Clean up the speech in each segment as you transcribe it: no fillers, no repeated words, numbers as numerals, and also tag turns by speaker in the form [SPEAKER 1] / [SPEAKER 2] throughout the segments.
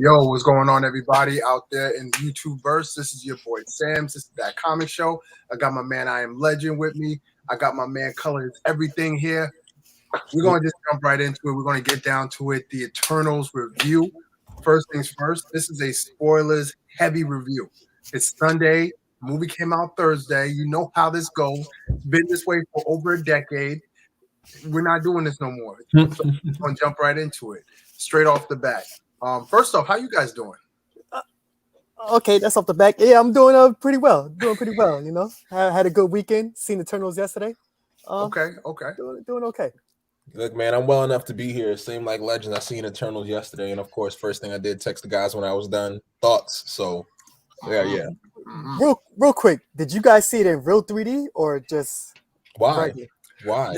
[SPEAKER 1] Yo, what's going on, everybody out there in the YouTube verse? This is your boy Sam's. This is that comic show. I got my man I Am Legend with me. I got my man Colors Everything here. We're going to just jump right into it. We're going to get down to it. The Eternals review. First things first, this is a spoilers heavy review. It's Sunday. Movie came out Thursday. You know how this goes. It's been this way for over a decade. We're not doing this no more. So we're going to jump right into it. Straight off the bat. First off, how you guys doing?
[SPEAKER 2] Okay, that's off the back. Yeah, I'm doing pretty well. Doing pretty well, you know. I had a good weekend. Seen Eternals yesterday.
[SPEAKER 1] Okay.
[SPEAKER 2] Doing okay.
[SPEAKER 3] Look, man, I'm well enough to be here. Same like Legends. I seen Eternals yesterday, and of course, first thing I did text the guys when I was done. Thoughts. So, yeah.
[SPEAKER 2] Real quick, did you guys see it in real 3D or just
[SPEAKER 3] Why?
[SPEAKER 2] regular?
[SPEAKER 3] Why?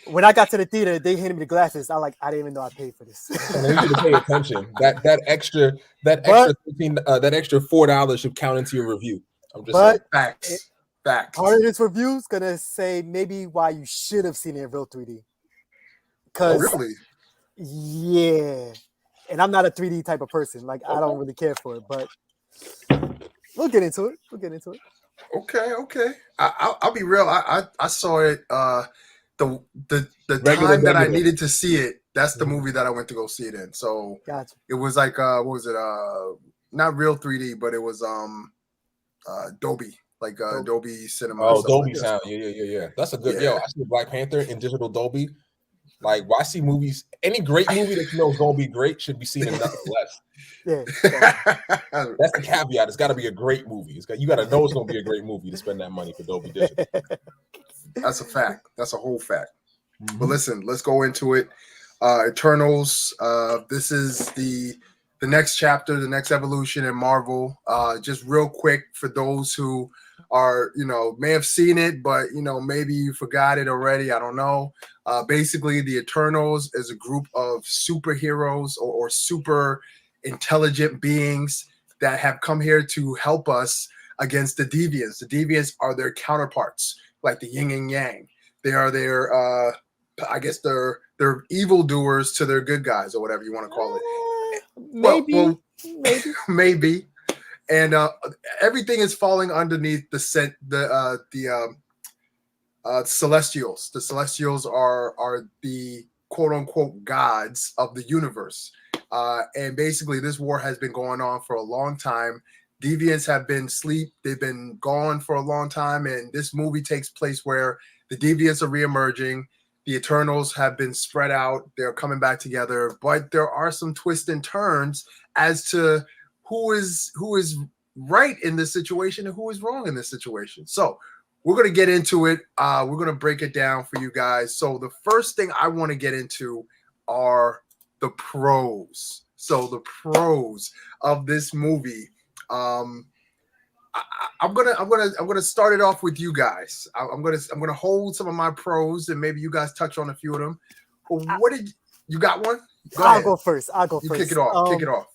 [SPEAKER 2] When I got to the theater, they handed me the glasses. I didn't even know I paid for this.
[SPEAKER 3] And you should pay attention. That extra $4 should count into your review. I'm just saying.
[SPEAKER 1] Facts.
[SPEAKER 2] Part of this review is gonna say maybe why you should have seen it in real 3D.
[SPEAKER 1] Oh, really?
[SPEAKER 2] Yeah, and I'm not a 3D type of person. Like I don't really care for it, but we'll get into it.
[SPEAKER 1] Okay. I'll be real. I saw it. The
[SPEAKER 3] Regular.
[SPEAKER 1] time that I needed to see it. That's the movie that I went to go see it in. So
[SPEAKER 2] Gotcha.
[SPEAKER 1] it was like what was it? Not real 3D, but it was Dolby, like Dolby Cinema.
[SPEAKER 3] Oh, Dolby
[SPEAKER 1] like
[SPEAKER 3] sound. Yeah. That's a good.
[SPEAKER 1] Yeah.
[SPEAKER 3] Yo, I see Black Panther in digital Dolby. Like, why see movies? Any great movie that you know is gonna be great should be seen in nothing less.
[SPEAKER 2] Yeah.
[SPEAKER 3] That's the caveat. It's got to be a great movie. You got to know it's gonna be a great movie to spend that money for Dolby Digital.
[SPEAKER 1] That's a fact. That's a whole fact. But listen, let's go into it. Eternals. This is the next chapter, the next evolution in Marvel. Just real quick for those who are, may have seen it, but maybe you forgot it already. I don't know. Basically, the Eternals is a group of superheroes or super intelligent beings that have come here to help us against the Deviants. The Deviants are their counterparts, like the yin and yang. They are their, I guess they're evildoers to their good guys, or whatever you want to call it. Maybe. And everything is falling underneath the Celestials. The Celestials are the quote unquote gods of the universe. And basically, this war has been going on for a long time. Deviants have been asleep. They've been gone for a long time. And this movie takes place where the Deviants are reemerging. The Eternals have been spread out. They're coming back together. But there are some twists and turns as to who is right in this situation and who is wrong in this situation. So we're going to get into it. We're going to break it down for you guys. So the first thing I want to get into are the pros. So the pros of this movie. I'm gonna start it off with you guys. I'm gonna hold some of my pros and maybe you guys touch on a few of them. What did you got one?
[SPEAKER 2] I'll go first.
[SPEAKER 1] You kick it off.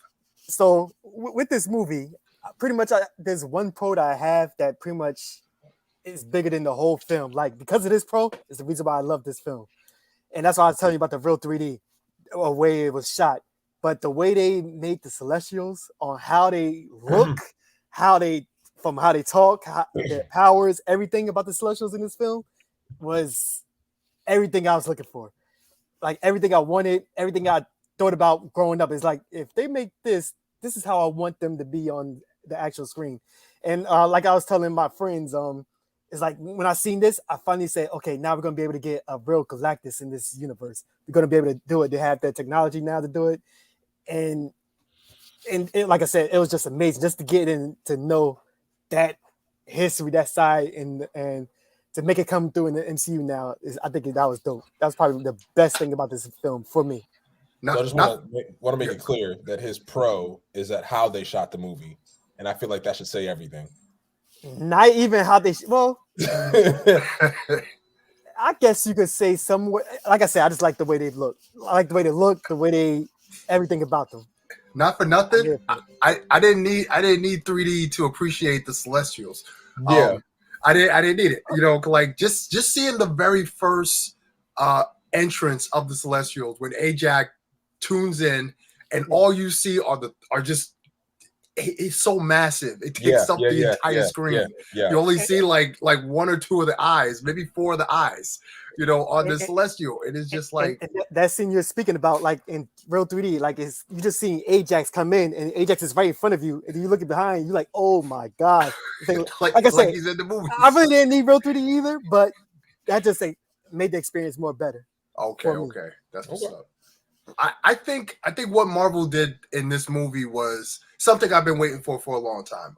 [SPEAKER 2] So with this movie, pretty much there's one pro that I have that pretty much is bigger than the whole film. Like because of this pro is the reason why I love this film, and that's why I was telling you about the real 3D way it was shot. But the way they made the Celestials on how they look, how they talk, their powers, everything about the Celestials in this film was everything I was looking for. Like everything I wanted, everything I thought about growing up is like, if they make this is how I want them to be on the actual screen. And like I was telling my friends, it's like when I seen this, I finally said, okay, now we're gonna be able to get a real Galactus in this universe. We're gonna be able to do it. They have the technology now to do it. And it, like I said, it was just amazing just to get in to know that history, that side, and to make it come through in the MCU now I think that was dope. That was probably the best thing about this film for me.
[SPEAKER 3] So I just want to make it clear that his pro is at how they shot the movie, and I feel like that should say everything.
[SPEAKER 2] Not even how they I guess you could say somewhere. Like I said, I just like the way they look. I like the way they look, the way they everything about them.
[SPEAKER 1] Not for nothing. I didn't need 3D to appreciate the Celestials.
[SPEAKER 3] Yeah.
[SPEAKER 1] I didn't need it. Like just seeing the very first entrance of the Celestials when Ajax tunes in and all you see are just it's so massive. It
[SPEAKER 3] Yeah,
[SPEAKER 1] takes up the entire screen.
[SPEAKER 3] yeah.
[SPEAKER 1] You only see like one or two of the eyes, maybe four of the eyes, on the Celestial. It is just like
[SPEAKER 2] and that scene you're speaking about, like in real 3D, like you just seeing Ajax come in, and Ajax is right in front of you, and you looking behind, you're like, oh my god!
[SPEAKER 1] like
[SPEAKER 2] I said,
[SPEAKER 1] he's in the movie.
[SPEAKER 2] I really didn't need real 3D either, but that just made the experience more better.
[SPEAKER 1] Okay, that's what's up. I think what Marvel did in this movie was something I've been waiting for a long time.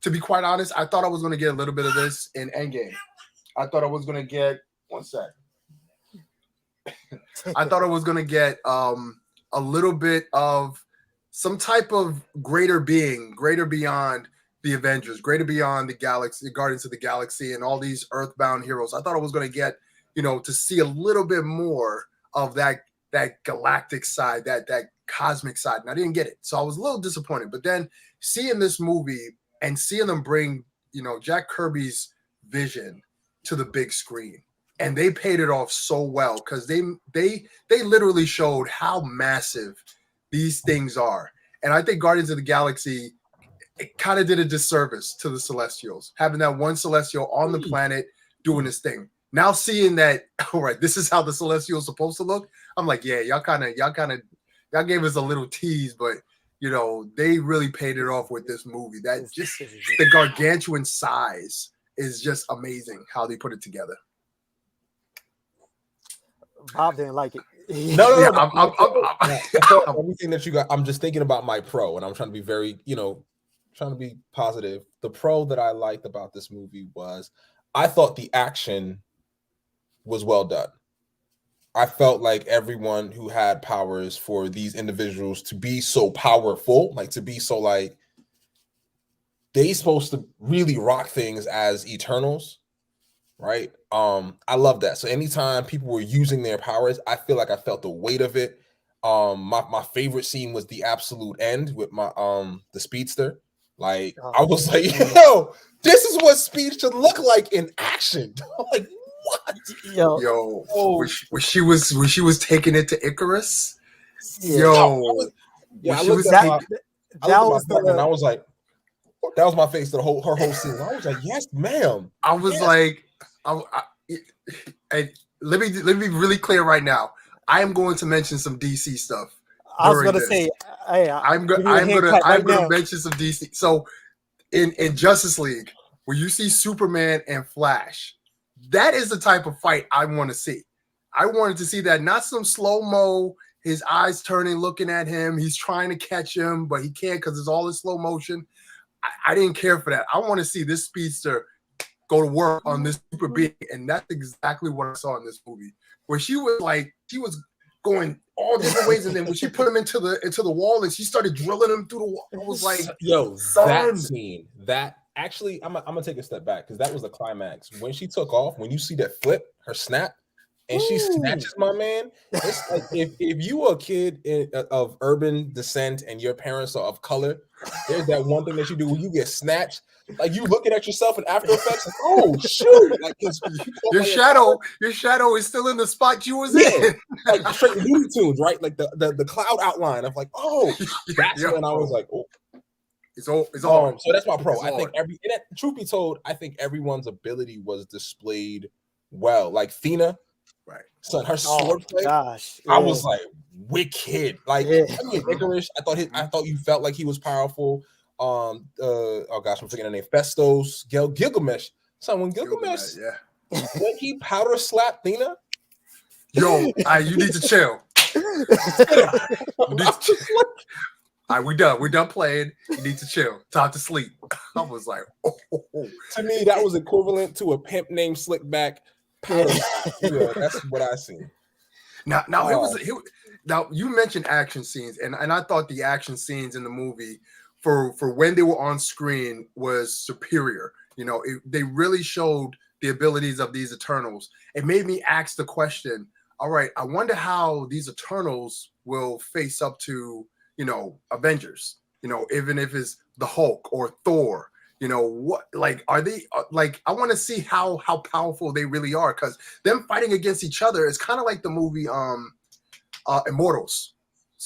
[SPEAKER 1] To be quite honest, I thought I was going to get a little bit of this in Endgame. I thought I was going to get one sec. I thought I was going to get a little bit of some type of greater being, greater beyond the Avengers, greater beyond the galaxy, Guardians of the Galaxy, and all these Earthbound heroes. I thought I was going to get, to see a little bit more of that galactic side, that cosmic side, and I didn't get it. So I was a little disappointed. But then seeing this movie and seeing them bring, Jack Kirby's vision to the big screen, and they paid it off so well because they literally showed how massive these things are. And I think Guardians of the Galaxy, it kind of did a disservice to the Celestials, having that one Celestial on the planet doing this thing. Now seeing that, all right, this is how the Celestial is supposed to look. I'm like, yeah, y'all gave us a little tease, but they really paid it off with this movie. That just the gargantuan size is just amazing how they put it together.
[SPEAKER 2] Bob didn't like it.
[SPEAKER 3] No. Everything that you got, I'm just thinking about my pro, and I'm trying to be very, trying to be positive. The pro that I liked about this movie was I thought the action was well done. I felt like everyone who had powers, for these individuals to be so powerful, like to be so like they supposed to really rock things as Eternals, right? I love that. So anytime people were using their powers, I feel like I felt the weight of it. My favorite scene was the absolute end with my the speedster. Like I was like, yo, this is what speed should look like in action. Like what?
[SPEAKER 2] Yo,
[SPEAKER 1] when she was taking it to Icarus.
[SPEAKER 2] Yeah.
[SPEAKER 1] I
[SPEAKER 3] looked at my partner and I was like, that was my face to her whole scene. I was like, yes, ma'am.
[SPEAKER 1] I was like, let me be really clear right now. I am going to mention some DC stuff.
[SPEAKER 2] I was going to say,
[SPEAKER 1] I'm going to mention some DC. So in Justice League, where you see Superman and Flash, that is the type of fight I want to see. I wanted to see that, not some slow-mo, his eyes turning, looking at him. He's trying to catch him, but he can't because it's all in slow motion. I didn't care for that. I want to see this speedster go to work on this super being, and that's exactly what I saw in this movie, where she was going all different ways, and then when she put him into the wall and she started drilling him through the wall, I was like,
[SPEAKER 3] yo, that scene, that actually, I'm gonna take a step back because that was the climax. When she took off, when you see that flip, her snap, and she snatches my man. It's like if you were a kid of urban descent and your parents are of color, there's that one thing that you do when you get snatched. Like you looking at yourself in After Effects, like, oh shoot! Like
[SPEAKER 1] your shadow is still in the spot you was in.
[SPEAKER 3] Like straight Looney Tunes, right? Like the cloud outline of like, oh, that's when I was like, oh,
[SPEAKER 1] it's all.
[SPEAKER 3] So that's my pro. I think truth be told, I think everyone's ability was displayed well. Like Thena,
[SPEAKER 1] right?
[SPEAKER 3] So her sword play,
[SPEAKER 2] gosh,
[SPEAKER 3] I was like wicked. Like I mean, Icarus, I thought you felt like he was powerful. Oh gosh, I'm forgetting the name. Festos, Gilgamesh. So when Gilgamesh, when he powder slapped Thena,
[SPEAKER 1] yo, you need to chill. All right, we're done playing. You need to chill. Time to sleep. I was like, oh.
[SPEAKER 3] To me, that was equivalent to a pimp named Slickback. Yeah, that's what I seen.
[SPEAKER 1] Now now you mentioned action scenes, and I thought the action scenes in the movie for when they were on screen was superior. They really showed the abilities of these Eternals. It made me ask the question, all right, I wonder how these Eternals will face up to, Avengers, even if it's the Hulk or Thor, what, like, are they like, I want to see how powerful they really are, because them fighting against each other is kind of like the movie Immortals.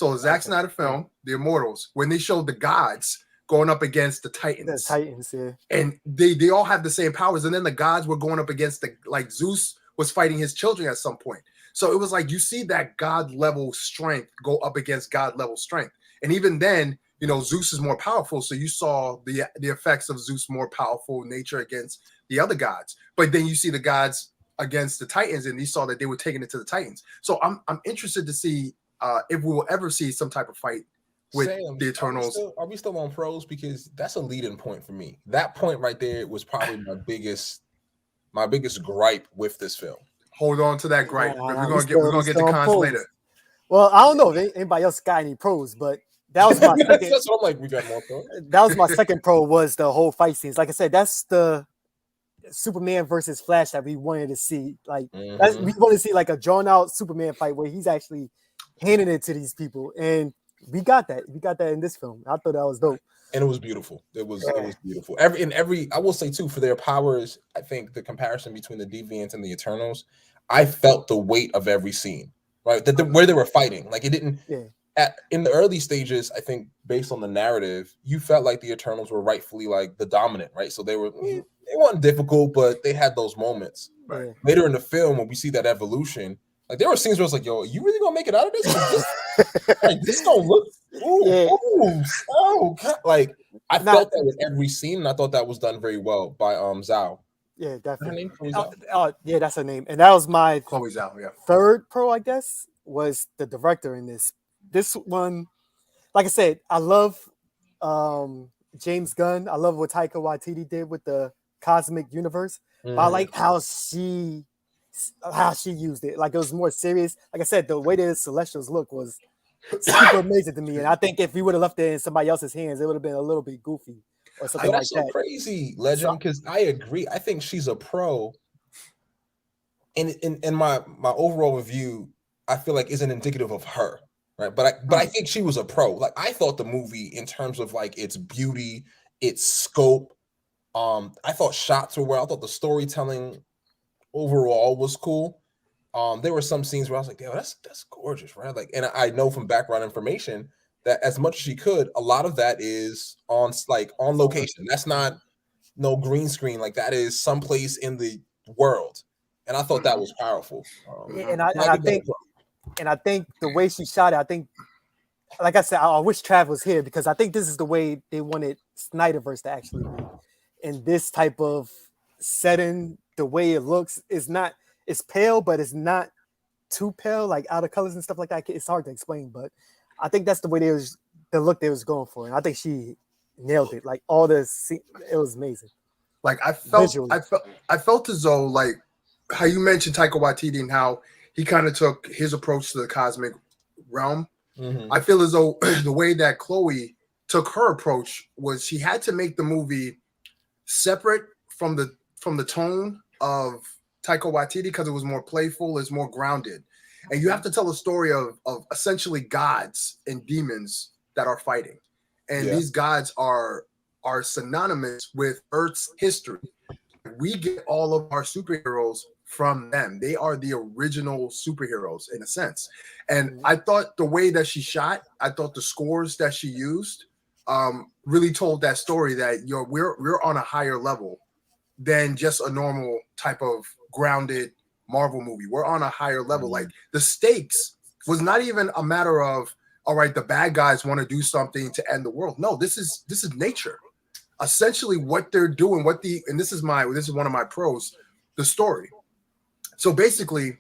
[SPEAKER 1] So Zack Snyder film, The Immortals, when they showed the gods going up against the Titans.
[SPEAKER 2] The Titans, yeah.
[SPEAKER 1] And they all have the same powers. And then the gods were going up against like Zeus was fighting his children at some point. So it was like you see that God level strength go up against God level strength. And even then, you know, Zeus is more powerful. So you saw the effects of Zeus' more powerful nature against the other gods. But then you see the gods against the Titans, and you saw that they were taking it to the Titans. So I'm interested to see if we will ever see some type of fight with the Eternals.
[SPEAKER 3] Are we still on pros? Because that's a lead-in point for me. That point right there was probably my biggest gripe with this film.
[SPEAKER 1] Hold on to that gripe. We're gonna get to cons later.
[SPEAKER 2] Well, I don't know if anybody else got any pros, but that was my second.
[SPEAKER 3] That's what I'm like. We got more pros.
[SPEAKER 2] That was my second pro, was the whole fight scenes. Like I said, that's the Superman versus Flash that we wanted to see. Like we want to see like a drawn out Superman fight where he's actually handing it to these people, and we got that. We got that in this film. I thought that was dope.
[SPEAKER 3] And it was beautiful. It was beautiful. I will say too, for their powers, I think the comparison between the Deviants and the Eternals, I felt the weight of every scene, right? Where they were fighting. Like it didn't in the early stages, I think based on the narrative, you felt like the Eternals were rightfully like the dominant, right? So they weren't difficult, but they had those moments.
[SPEAKER 1] Right.
[SPEAKER 3] Later in the film, when we see that evolution, like there were scenes where I was like, yo, you really gonna make it out of this? Like, this don't look like I felt that with every scene, and I thought that was done very well by Zhao.
[SPEAKER 2] Yeah, definitely.
[SPEAKER 3] Zhao?
[SPEAKER 2] Yeah, that's her name. And that was my
[SPEAKER 1] Chloe Zhao, yeah.
[SPEAKER 2] third pro, I guess, was the director in this. This one, like I said, I love James Gunn. I love what Taika Waititi did with the cosmic universe. But I like how she used it. Like it was more serious. Like I said, the way the Celestials look was super amazing to me. And I think if we would have left it in somebody else's hands, it would have been a little bit goofy or something like that.
[SPEAKER 3] That's so crazy, Legend, because I agree. I think she's a pro. And in my overall review, I feel like isn't indicative of her, right? But I think she was a pro. Like I thought the movie, in terms of like its beauty, its scope, I thought shots were well. I thought the storytelling overall was cool. There were some scenes where I was like, "Yo, that's gorgeous," right? Like, and I know from background information that as much as she could, a lot of that is on location. That's not no green screen. Like that is someplace in the world, and I thought that was powerful.
[SPEAKER 2] I think the way she shot it, I think, like I said, I wish Trav was here because I think this is the way they wanted Snyderverse to actually be. In this type of setting, the way it looks is not. It's pale, but it's not too pale, like out of colors and stuff like that. It's hard to explain, but I think that's the way the look they was going for, and I think she nailed it. Like it was amazing.
[SPEAKER 1] Like I felt as though, like how you mentioned Taika Waititi and how he kind of took his approach to the cosmic realm. I feel as though the way that Chloe took her approach was she had to make the movie separate from the tone of Taika Waititi because it was more playful, it's more grounded. And you have to tell a story of essentially gods and demons that are fighting. And these gods are synonymous with Earth's history. We get all of our superheroes from them. They are the original superheroes in a sense. And I thought the way that she shot, I thought the scores that she used really told that story that we're on a higher level than just a normal type of grounded Marvel movie. We're on a higher level. Like the stakes was not even a matter of, all right, the bad guys want to do something to end the world. No, this is nature. Essentially what they're doing, and this is one of my pros, the story. So basically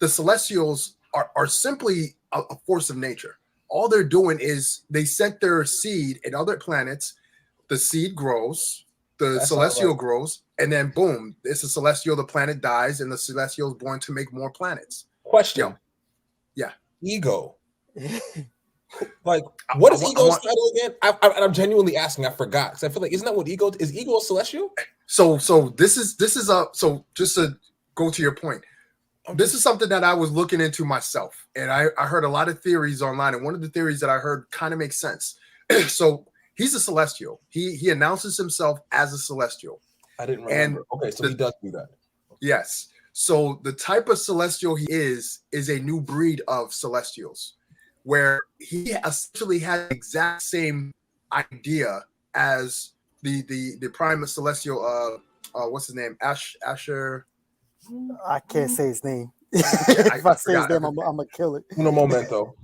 [SPEAKER 1] the Celestials are simply a force of nature. All they're doing is they sent their seed in other planets. The seed grows, the Celestial grows, and then boom, it's a Celestial, the planet dies, and the Celestial is born to make more planets.
[SPEAKER 3] Question.
[SPEAKER 1] Yeah.
[SPEAKER 3] Ego. Like, what is Ego's title again? I'm genuinely asking. I forgot because I feel like isn't that what Ego is? Ego a Celestial?
[SPEAKER 1] So this is so just to go to your point. This is something that I was looking into myself, and I heard a lot of theories online, and one of the theories that I heard kind of makes sense. So he's a Celestial. He announces himself as a Celestial.
[SPEAKER 3] I didn't remember. Okay, so he does do that.
[SPEAKER 1] Yes. So the type of Celestial he is a new breed of Celestials. where he essentially had the exact same idea as the prime celestial. What's his name? Asher.
[SPEAKER 2] I can't say his name.
[SPEAKER 1] Yeah,
[SPEAKER 2] If I say his
[SPEAKER 1] forgot.
[SPEAKER 2] name, I'm gonna kill it.
[SPEAKER 3] Uno momento.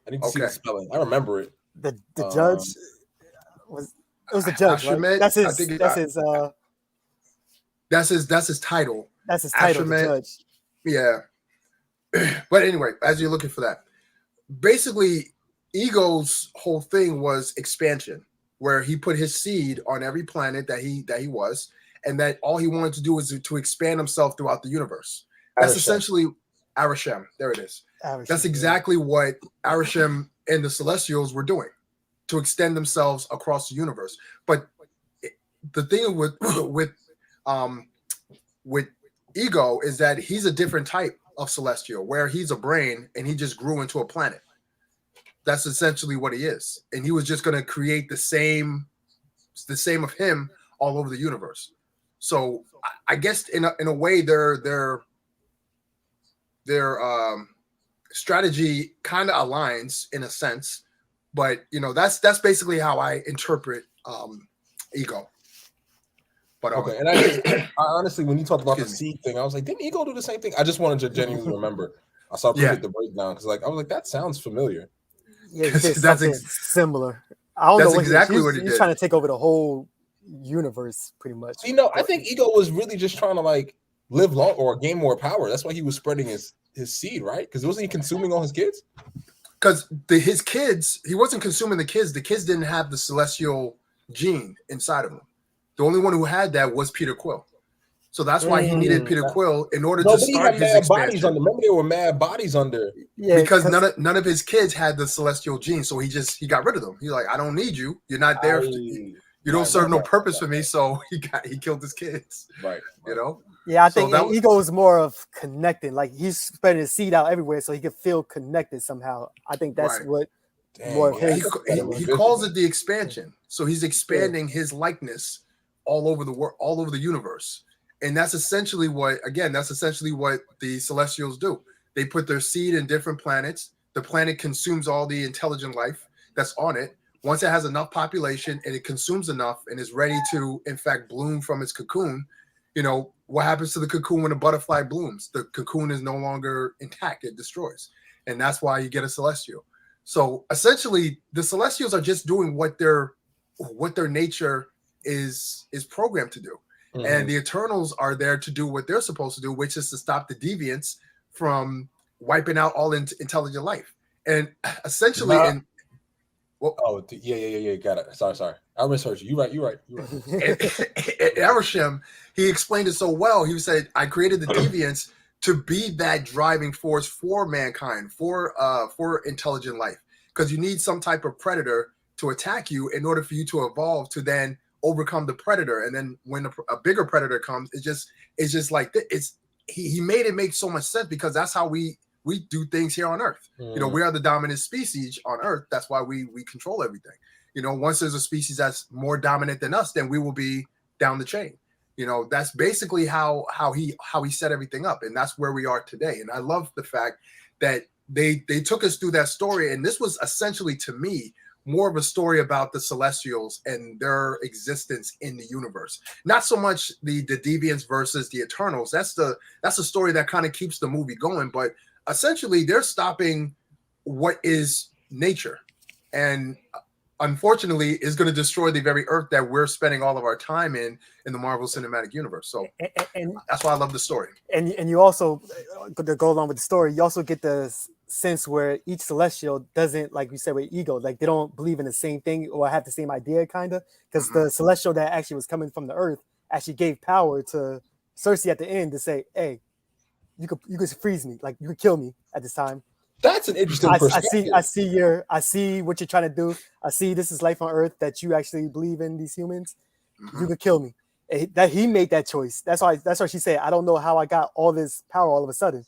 [SPEAKER 3] I need to see the
[SPEAKER 1] Okay.
[SPEAKER 3] spelling. I remember it.
[SPEAKER 2] The judge was the judge, right?
[SPEAKER 1] Ashmet,
[SPEAKER 2] That's
[SPEAKER 1] I
[SPEAKER 2] his.
[SPEAKER 1] think
[SPEAKER 2] That's his.
[SPEAKER 1] that's his title.
[SPEAKER 2] That's his title, the
[SPEAKER 1] Ashmet.
[SPEAKER 2] judge.
[SPEAKER 1] Yeah. But anyway, as you're looking for that, basically, Ego's whole thing was expansion, where he put his seed on every planet that he was, and that all he wanted to do was to expand himself throughout the universe. That's essentially Arishem. There it is. That's exactly what Arishem and the Celestials were doing, to extend themselves across the universe. But the thing with Ego is that he's a different type of Celestial, where he's a brain and he just grew into a planet. That's essentially what he is, and he was just going to create the same of him all over the universe. So I guess in a way, their strategy kind of aligns in a sense, but that's basically how I interpret Ego. But
[SPEAKER 3] okay, and I honestly, when you talked about the seed thing, I was like, didn't Ego do the same thing? I just wanted to genuinely remember. So I appreciate the breakdown, because I was like, that sounds familiar.
[SPEAKER 2] Yeah, that's similar. I don't know what
[SPEAKER 1] exactly
[SPEAKER 2] he's,
[SPEAKER 1] what he did.
[SPEAKER 2] He's trying to take over the whole universe, pretty much.
[SPEAKER 3] I think Ego was really just trying to live long or gain more power. That's why he was spreading his seed, right? Because wasn't he consuming all his kids?
[SPEAKER 1] Because his kids, he wasn't consuming the kids. The kids didn't have the celestial gene inside of them. The only one who had that was Peter Quill. So that's why he needed Peter Quill in order to start his expansion.
[SPEAKER 3] Remember, there were mad bodies under.
[SPEAKER 1] Yeah, because none of his kids had the celestial gene, so he got rid of them. He's like, I don't need you. You're not there. You don't serve no purpose for me. So he killed his kids.
[SPEAKER 3] Right.
[SPEAKER 2] Yeah, I think Ego is more of connecting. Like, he's spreading his seed out everywhere, so he could feel connected somehow. I think that's what.
[SPEAKER 1] He calls it the expansion. So he's expanding his likeness all over the world, all over the universe. And that's essentially what the Celestials do. They put their seed in different planets. The planet consumes all the intelligent life that's on it. Once it has enough population and it consumes enough and is ready to, in fact, bloom from its cocoon, what happens to the cocoon when a butterfly blooms? The cocoon is no longer intact. It destroys. And that's why you get a Celestial. So essentially, the Celestials are just doing what their nature is programmed to do. Mm-hmm. And the Eternals are there to do what they're supposed to do, which is to stop the deviants from wiping out all intelligent life. And essentially,
[SPEAKER 3] yeah, got it. Sorry. I misheard you. You're right.
[SPEAKER 1] Arishem, he explained it so well. He said, I created the deviants to be that driving force for mankind, for intelligent life, because you need some type of predator to attack you in order for you to evolve to then overcome the predator. And then when a bigger predator comes, it's just like he made it make so much sense, because that's how we do things here on Earth. We are the dominant species on Earth. That's why we control everything. Once there's a species that's more dominant than us, then we will be down the chain. That's basically how he set everything up, and that's where we are today. And I love the fact that they took us through that story, and this was essentially, to me, more of a story about the Celestials and their existence in the universe. Not so much the deviants versus the Eternals. That's the story that kind of keeps the movie going. But essentially, they're stopping what is nature, and unfortunately is going to destroy the very Earth that we're spending all of our time in the Marvel Cinematic Universe. So and that's why I love the story. And
[SPEAKER 2] you also, to go along with the story, you also get the sense where each Celestial doesn't, like you said with Ego, like they don't believe in the same thing or have the same idea, kind of, because the Celestial that actually was coming from the Earth actually gave power to Cersei at the end to say, hey, you could freeze me, like you could kill me at this time.
[SPEAKER 3] That's an interesting perspective.
[SPEAKER 2] I see what you're trying to do. I see this is life on Earth, that you actually believe in these humans. You could kill me. That he made that choice. That's why she said, I don't know how I got all this power all of a sudden.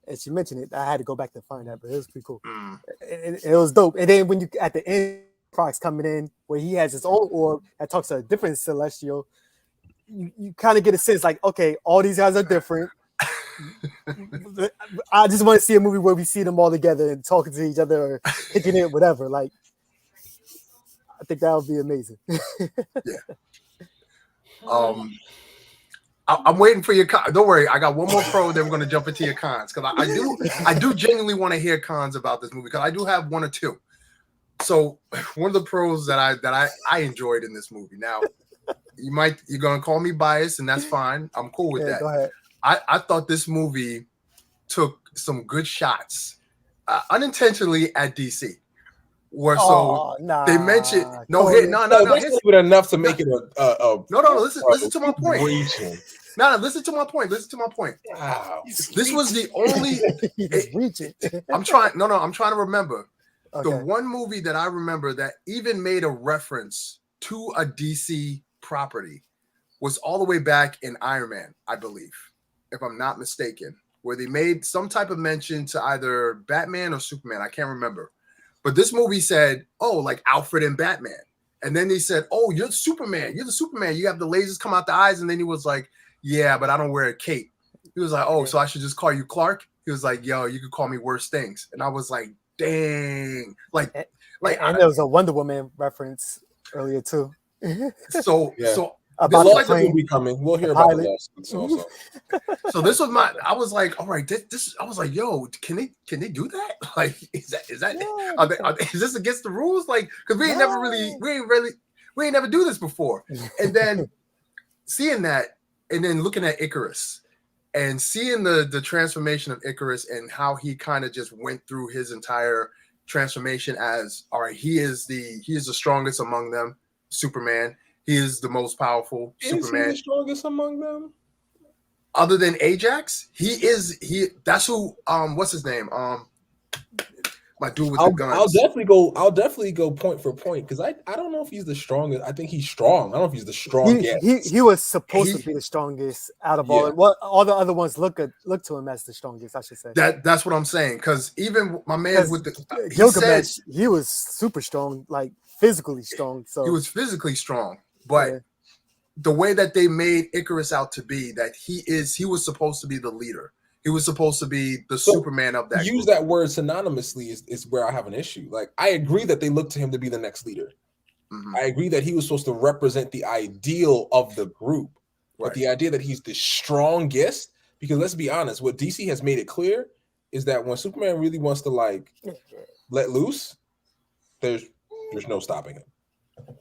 [SPEAKER 2] And she mentioned it. I had to go back to find that, but it was pretty cool. It was dope. And then when you at the end, Croc's coming in where he has his own orb that talks to a different Celestial, you kind of get a sense like, okay, all these guys are different. I just want to see a movie where we see them all together and talking to each other or kicking it, whatever. Like, I think that would be amazing.
[SPEAKER 1] I'm waiting for your con. Don't worry, I got one more pro. Then we're gonna jump into your cons because I do genuinely want to hear cons about this movie because I do have one or two. So one of the pros that I enjoyed in this movie. Now you're gonna call me biased, and that's fine. I'm cool with that.
[SPEAKER 2] Go ahead.
[SPEAKER 1] I thought this movie took some good shots, unintentionally at DC. Where they mentioned no.
[SPEAKER 3] That's not even enough to make it a
[SPEAKER 1] no. Listen to my point. No, listen to my point. Listen to my point. Wow. This was the only. I'm trying to remember the one movie that I remember that even made a reference to a DC property was all the way back in Iron Man, I believe, if I'm not mistaken, where they made some type of mention to either Batman or Superman. I can't remember. But this movie said, oh, like Alfred and Batman. And then they said, oh, you're Superman. You're the Superman. You have the lasers come out the eyes. And then he was like, yeah, but I don't wear a cape. He was like, oh, so I should just call you Clark? He was like, yo, you could call me worse things. And I was like, dang.
[SPEAKER 2] And there was a Wonder Woman reference earlier, too.
[SPEAKER 1] So
[SPEAKER 3] about the plane will be coming. We'll hear about the lawsuits also.
[SPEAKER 1] So this was I was like, all right, this. I was like, yo, can they do that? Like, is this against the rules? Like, because we ain't never do this before. And then seeing that, and then looking at Icarus, and seeing the transformation of Icarus and how he kind of just went through his entire transformation as, all right, he is the strongest among them, Superman. He is the most powerful Superman.
[SPEAKER 3] Is he the strongest among them?
[SPEAKER 1] Other than Ajax, that's who what's his name? My dude with the guns.
[SPEAKER 3] I'll definitely go point for point because I don't know if he's the strongest. I think he's strong. I don't know if he's the strongest.
[SPEAKER 2] He was supposed to be the strongest out of all. What all the other ones look to him as the strongest, I should say.
[SPEAKER 1] That's what I'm saying. Because even my man with the
[SPEAKER 2] Gilgamesh, he was super strong, like physically strong. So
[SPEAKER 1] he was physically strong. But the way that they made Icarus out to be, that he was supposed to be the leader. He was supposed to be the Superman of that.
[SPEAKER 3] Use that word synonymously is where I have an issue. Like, I agree that they look to him to be the next leader. Mm-hmm. I agree that he was supposed to represent the ideal of the group. Right. But the idea that he's the strongest, because let's be honest, what DC has made it clear is that when Superman really wants to let loose, there's no stopping him.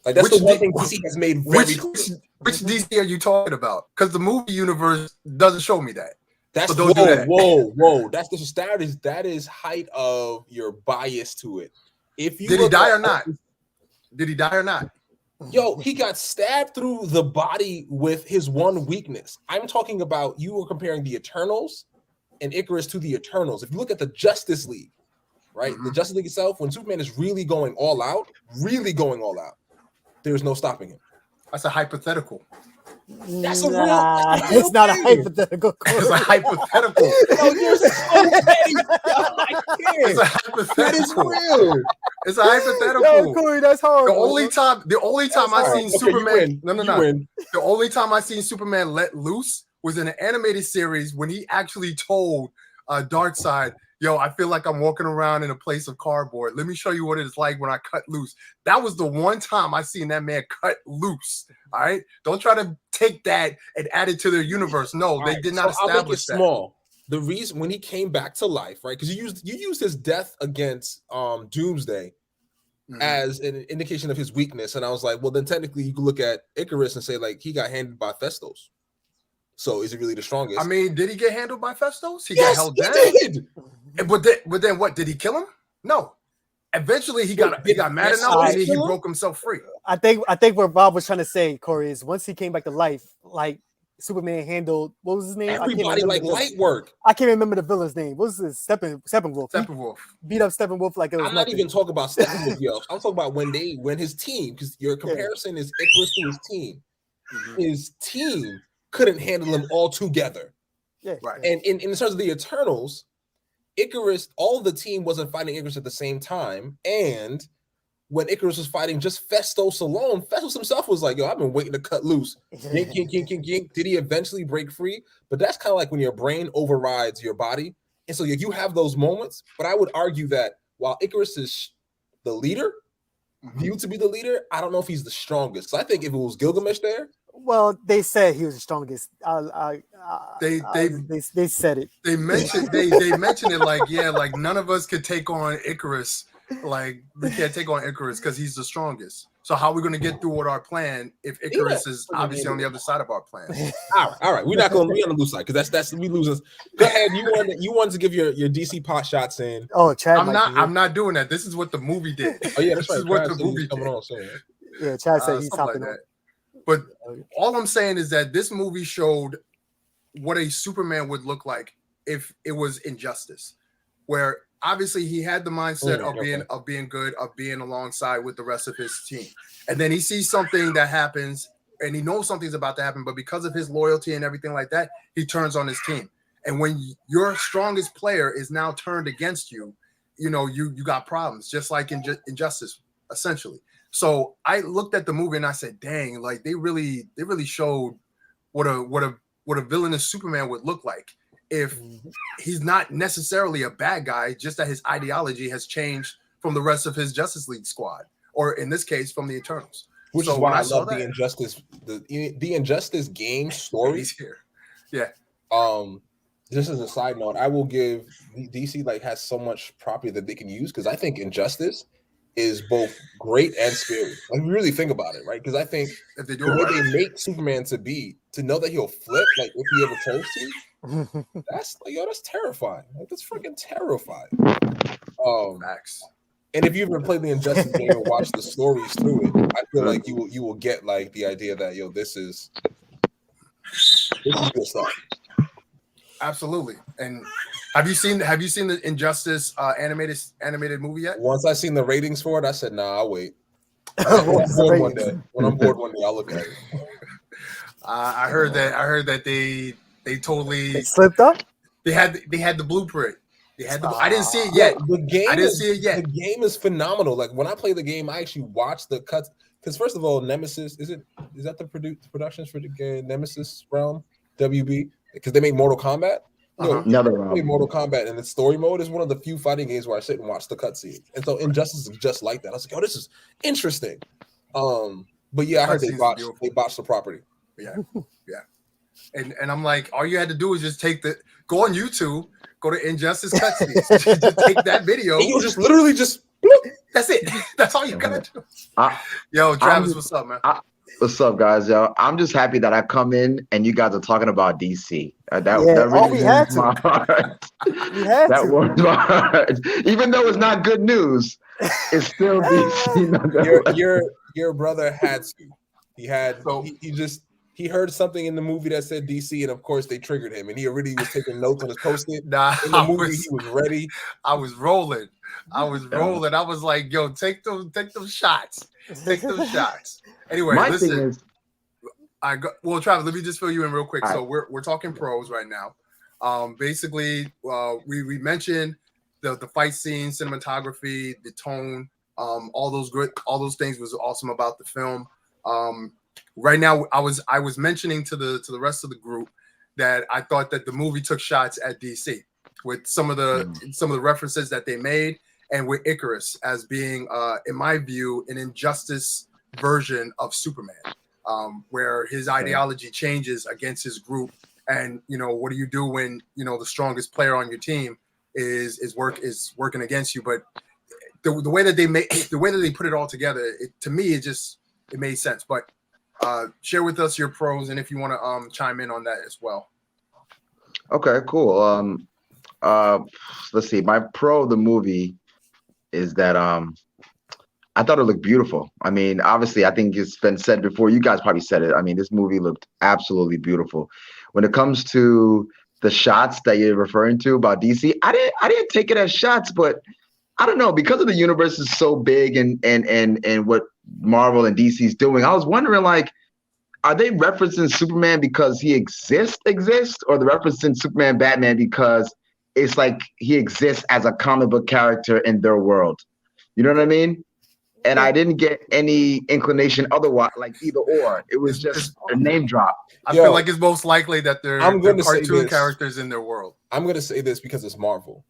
[SPEAKER 3] Like that's the one thing DC has made very clear.
[SPEAKER 1] Which DC are you talking about? Because the movie universe doesn't show me that.
[SPEAKER 3] That's so whoa. That is height of your bias to it. If you
[SPEAKER 1] did he die or not? Did he die or not?
[SPEAKER 3] Yo, he got stabbed through the body with his one weakness. I'm talking about you were comparing the Eternals and Icarus to the Eternals. If you look at the Justice League, right? Mm-hmm. The Justice League itself, when Superman is really going all out, there's no stopping him.
[SPEAKER 1] That's a hypothetical.
[SPEAKER 2] That's a real. It's not a hypothetical.
[SPEAKER 1] It's a hypothetical.
[SPEAKER 3] You're so petty.
[SPEAKER 1] It's a hypothetical. That is real. It's a hypothetical.
[SPEAKER 2] Yo, Corey, that's hard.
[SPEAKER 1] The only time I seen Superman. No. The only time I seen Superman let loose was in an animated series when he actually told Darkseid, yo, I feel like I'm walking around in a place of cardboard. Let me show you what it's like when I cut loose. That was the one time I seen that man cut loose. All right. Don't try to take that and add it to their universe. No, they did not establish
[SPEAKER 3] I'll make it
[SPEAKER 1] that.
[SPEAKER 3] Small. The reason when he came back to life, right? Because you used his death against Doomsday as an indication of his weakness. And I was like, well, then technically you could look at Icarus and say, like, he got handed by Festos. So is he really the strongest?
[SPEAKER 1] I mean, did he get handled by Festos? He
[SPEAKER 3] got
[SPEAKER 1] held down.
[SPEAKER 3] He did.
[SPEAKER 1] But then what? Did he kill him? No. Eventually he got mad enough and he broke himself free.
[SPEAKER 2] I think what Bob was trying to say, Corey, is once he came back to life, like Superman handled, what was his name?
[SPEAKER 3] Everybody like light work.
[SPEAKER 2] I can't remember the villain's name. What was his Steppenwolf?
[SPEAKER 1] Steppenwolf.
[SPEAKER 2] Beat up Steppenwolf like it was
[SPEAKER 3] I'm not even talking about Steppenwolf, yo. I'm talking about when his team, because your comparison is Icarus to his team. Mm-hmm. His team couldn't handle him all together.
[SPEAKER 2] Yeah.
[SPEAKER 1] Right.
[SPEAKER 3] And in terms of the Eternals, Icarus, all of the team wasn't fighting Icarus at the same time, and when Icarus was fighting just Festos alone, Festos himself was like, yo, I've been waiting to cut loose. Yank, yank, yank, yank, yank. Did he eventually break free? But that's kind of like when your brain overrides your body. And so you have those moments. But I would argue that while Icarus is the leader, viewed to be the leader, I don't know if he's the strongest. So I think if it was Gilgamesh there.
[SPEAKER 2] Well, they said he was the strongest. They said it.
[SPEAKER 1] They mentioned it like, yeah, like none of us could take on Icarus. Like we can't take on Icarus because he's the strongest. So how are we going to get through with our plan if Icarus is obviously on the other side of our plan?
[SPEAKER 3] All right. We're not going to be on the lose side because that's we losers. Go ahead. You wanted to give your DC pot shots in.
[SPEAKER 2] Oh, Chad.
[SPEAKER 1] I'm not doing that. This is what the movie did.
[SPEAKER 3] Oh yeah, that's
[SPEAKER 1] this
[SPEAKER 3] right.
[SPEAKER 1] is what the movie did.
[SPEAKER 3] On, so,
[SPEAKER 2] yeah, Chad said he's topping
[SPEAKER 1] like that. But all I'm saying is that this movie showed what a Superman would look like if it was Injustice, where obviously he had the mindset of being good, of being alongside with the rest of his team. And then he sees something that happens and he knows something's about to happen, but because of his loyalty and everything like that, he turns on his team. And when your strongest player is now turned against you, you got problems, just like in Injustice, essentially. So I looked at the movie and I said, dang, like they really showed what a villainous Superman would look like if he's not necessarily a bad guy, just that his ideology has changed from the rest of his Justice League squad, or in this case, from the Eternals.
[SPEAKER 3] Which is why I love the Injustice, the Injustice game story.
[SPEAKER 1] Here. Yeah.
[SPEAKER 3] Just as a side note, I will give DC has so much property that they can use because I think Injustice is both great and scary. Like, really think about it, right? Because I think
[SPEAKER 1] if they do
[SPEAKER 3] the way they make Superman to know that he'll flip, like if he ever chose to, that's terrifying. Like, that's freaking terrifying.
[SPEAKER 1] Facts.
[SPEAKER 3] And if you've ever played the Injustice game and watched the stories through it, I feel like you will get like the idea that this is good stuff.
[SPEAKER 1] Absolutely. And have you seen the Injustice animated movie yet?
[SPEAKER 3] Once I seen the ratings for it, I said, nah, I'll wait. When I'm bored one day, I'll look at it.
[SPEAKER 1] I heard that they totally
[SPEAKER 2] slipped up.
[SPEAKER 1] They had the blueprint. I didn't see it yet. I didn't see it yet.
[SPEAKER 3] The game is phenomenal. Like when I play the game, I actually watch the cuts. Because first of all, Nemesis is that the productions for the Nemesis realm WB? Because they make Mortal Kombat.
[SPEAKER 4] Another round.
[SPEAKER 3] Mortal Kombat and the story mode is one of the few fighting games where I sit and watch the cutscenes. And so Injustice is just like that. I was like, oh, this is interesting. But yeah, I heard they botched the property.
[SPEAKER 1] Yeah. And I'm like, all you had to do was just go on YouTube, go to Injustice cutscenes, just take that video.
[SPEAKER 3] And you just literally
[SPEAKER 1] that's it. That's all you gotta do. Yo, Travis, what's up, man?
[SPEAKER 4] What's up, guys? Yo, I'm just happy that I come in and you guys are talking about DC. That really warms my heart. That warms my heart. Even though it's not good news, it's still DC.
[SPEAKER 3] Your brother had to. He heard something in the movie that said DC, and of course they triggered him, and he already was taking notes on his post-it. In the movie, he was ready.
[SPEAKER 1] I was rolling. I was like, yo, take those shots. Take those shots. Anyway, listen. Travis, let me just fill you in real quick. So we're talking pros right now. Basically, we mentioned the fight scene, cinematography, the tone, all those things was awesome about the film. Right now, I was mentioning to the rest of the group that I thought that the movie took shots at DC with some of the references that they made, and with Icarus as being, in my view, an Injustice version of Superman, where his ideology changes against his group. And what do you do when the strongest player on your team is working against you? But the way that they put it all together, to me, it made sense. But share with us your pros, and if you want to chime in on that as well.
[SPEAKER 4] Okay, cool. Let's see. My pro of the movie is that I thought it looked beautiful. I mean, obviously, I think it's been said before. You guys probably said it. I mean, this movie looked absolutely beautiful. When it comes to the shots that you're referring to about DC, I didn't take it as shots, but I don't know, because of the universe is so big and what Marvel and DC is doing. I was wondering, like, are they referencing Superman because he exists, or they're referencing Superman, Batman because it's like he exists as a comic book character in their world? You know what I mean? and I didn't get any inclination otherwise, like either or. It was just a name drop.
[SPEAKER 1] I feel like it's most likely that they're
[SPEAKER 3] gonna say
[SPEAKER 1] cartoon
[SPEAKER 3] this.
[SPEAKER 1] characters in their world.
[SPEAKER 3] I'm going to say this because it's Marvel.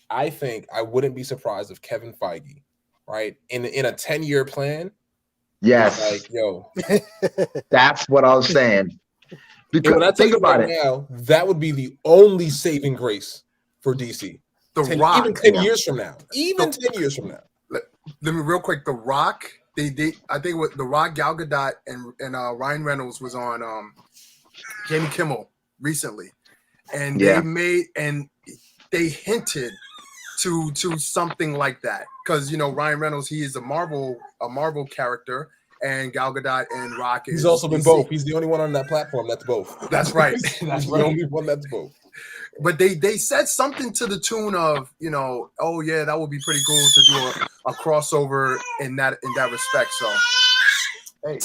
[SPEAKER 3] I think I wouldn't be surprised if Kevin Feige, right, in a 10-year plan.
[SPEAKER 4] Yes,
[SPEAKER 3] like, yo,
[SPEAKER 4] that's what I was saying. Because
[SPEAKER 3] when I
[SPEAKER 4] think about it
[SPEAKER 3] now, that would be the only saving grace for DC.
[SPEAKER 1] The Rock,
[SPEAKER 3] even 10 years from now, 10 years from now.
[SPEAKER 1] Let me real quick. The Rock, I think what The Rock, Gal Gadot, and Ryan Reynolds was on Jamie Kimmel recently, and they hinted to something like that because Ryan Reynolds, he is a Marvel character, and Gal Gadot and Rock is.
[SPEAKER 3] He's also been both. He's the only one on that platform that's both.
[SPEAKER 1] That's right.
[SPEAKER 3] That's the only one that's both.
[SPEAKER 1] But they said something to the tune of, oh yeah, that would be pretty cool to do a crossover in that respect. So, hey.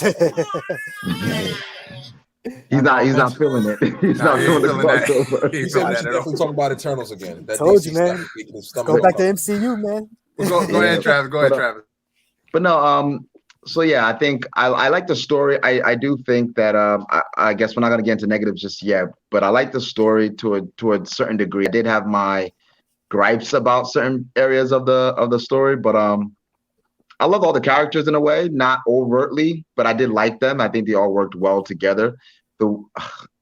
[SPEAKER 4] He's not feeling it. He's not feeling the crossover.
[SPEAKER 3] He said we should definitely talk about Eternals again. That
[SPEAKER 2] Told you, man. Go back to MCU, man.
[SPEAKER 1] Go ahead, Travis. Go ahead, Travis.
[SPEAKER 4] But no, so yeah, I think I like the story. I do think that I guess we're not gonna get into negatives just yet, but I like the story to a certain degree. I did have my gripes about certain areas of the story, but I love all the characters in a way, not overtly, but I did like them. I think they all worked well together.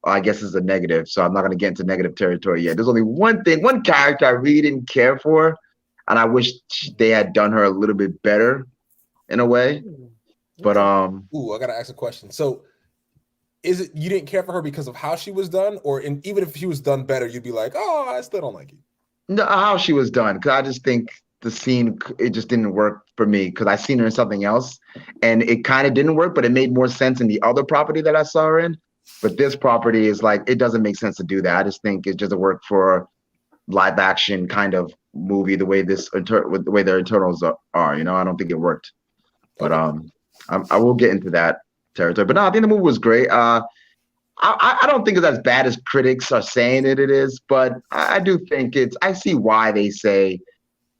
[SPEAKER 4] I guess is a negative, so I'm not gonna get into negative territory yet. There's only one character I really didn't care for, and I wish they had done her a little bit better in a way. But I
[SPEAKER 3] gotta ask a question. So is it you didn't care for her because of how she was done, or even if she was done better, you'd be like, oh, I still don't like you?
[SPEAKER 4] No, how she was done, because I just think the scene, it just didn't work for me because I seen her in something else and it kind of didn't work, but it made more sense in the other property that I saw her in. But this property is like, it doesn't make sense to do that. I just think it doesn't work for live action kind of movie the way the way their Eternals are. I don't think it worked. But I will get into that territory. But no, I think the movie was great. I don't think it's as bad as critics are saying it is, but I do think I see why they say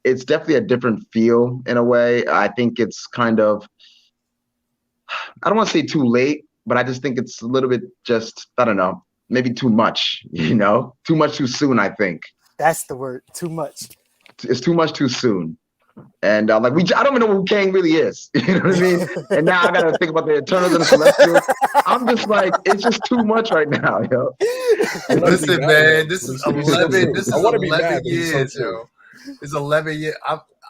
[SPEAKER 4] it's definitely a different feel in a way. I think it's kind of, I don't want to say too late, but I just think it's a little bit just, I don't know, maybe too much, too much too soon, I think.
[SPEAKER 2] That's the word, too much.
[SPEAKER 4] It's too much too soon. And I don't even know who Kang really is. You know what I mean? And now I got to think about the Eternals and the Celestials. I'm just like, it's just too much right now, yo.
[SPEAKER 1] Listen, man, this is 11 years, yo. It's 11 years.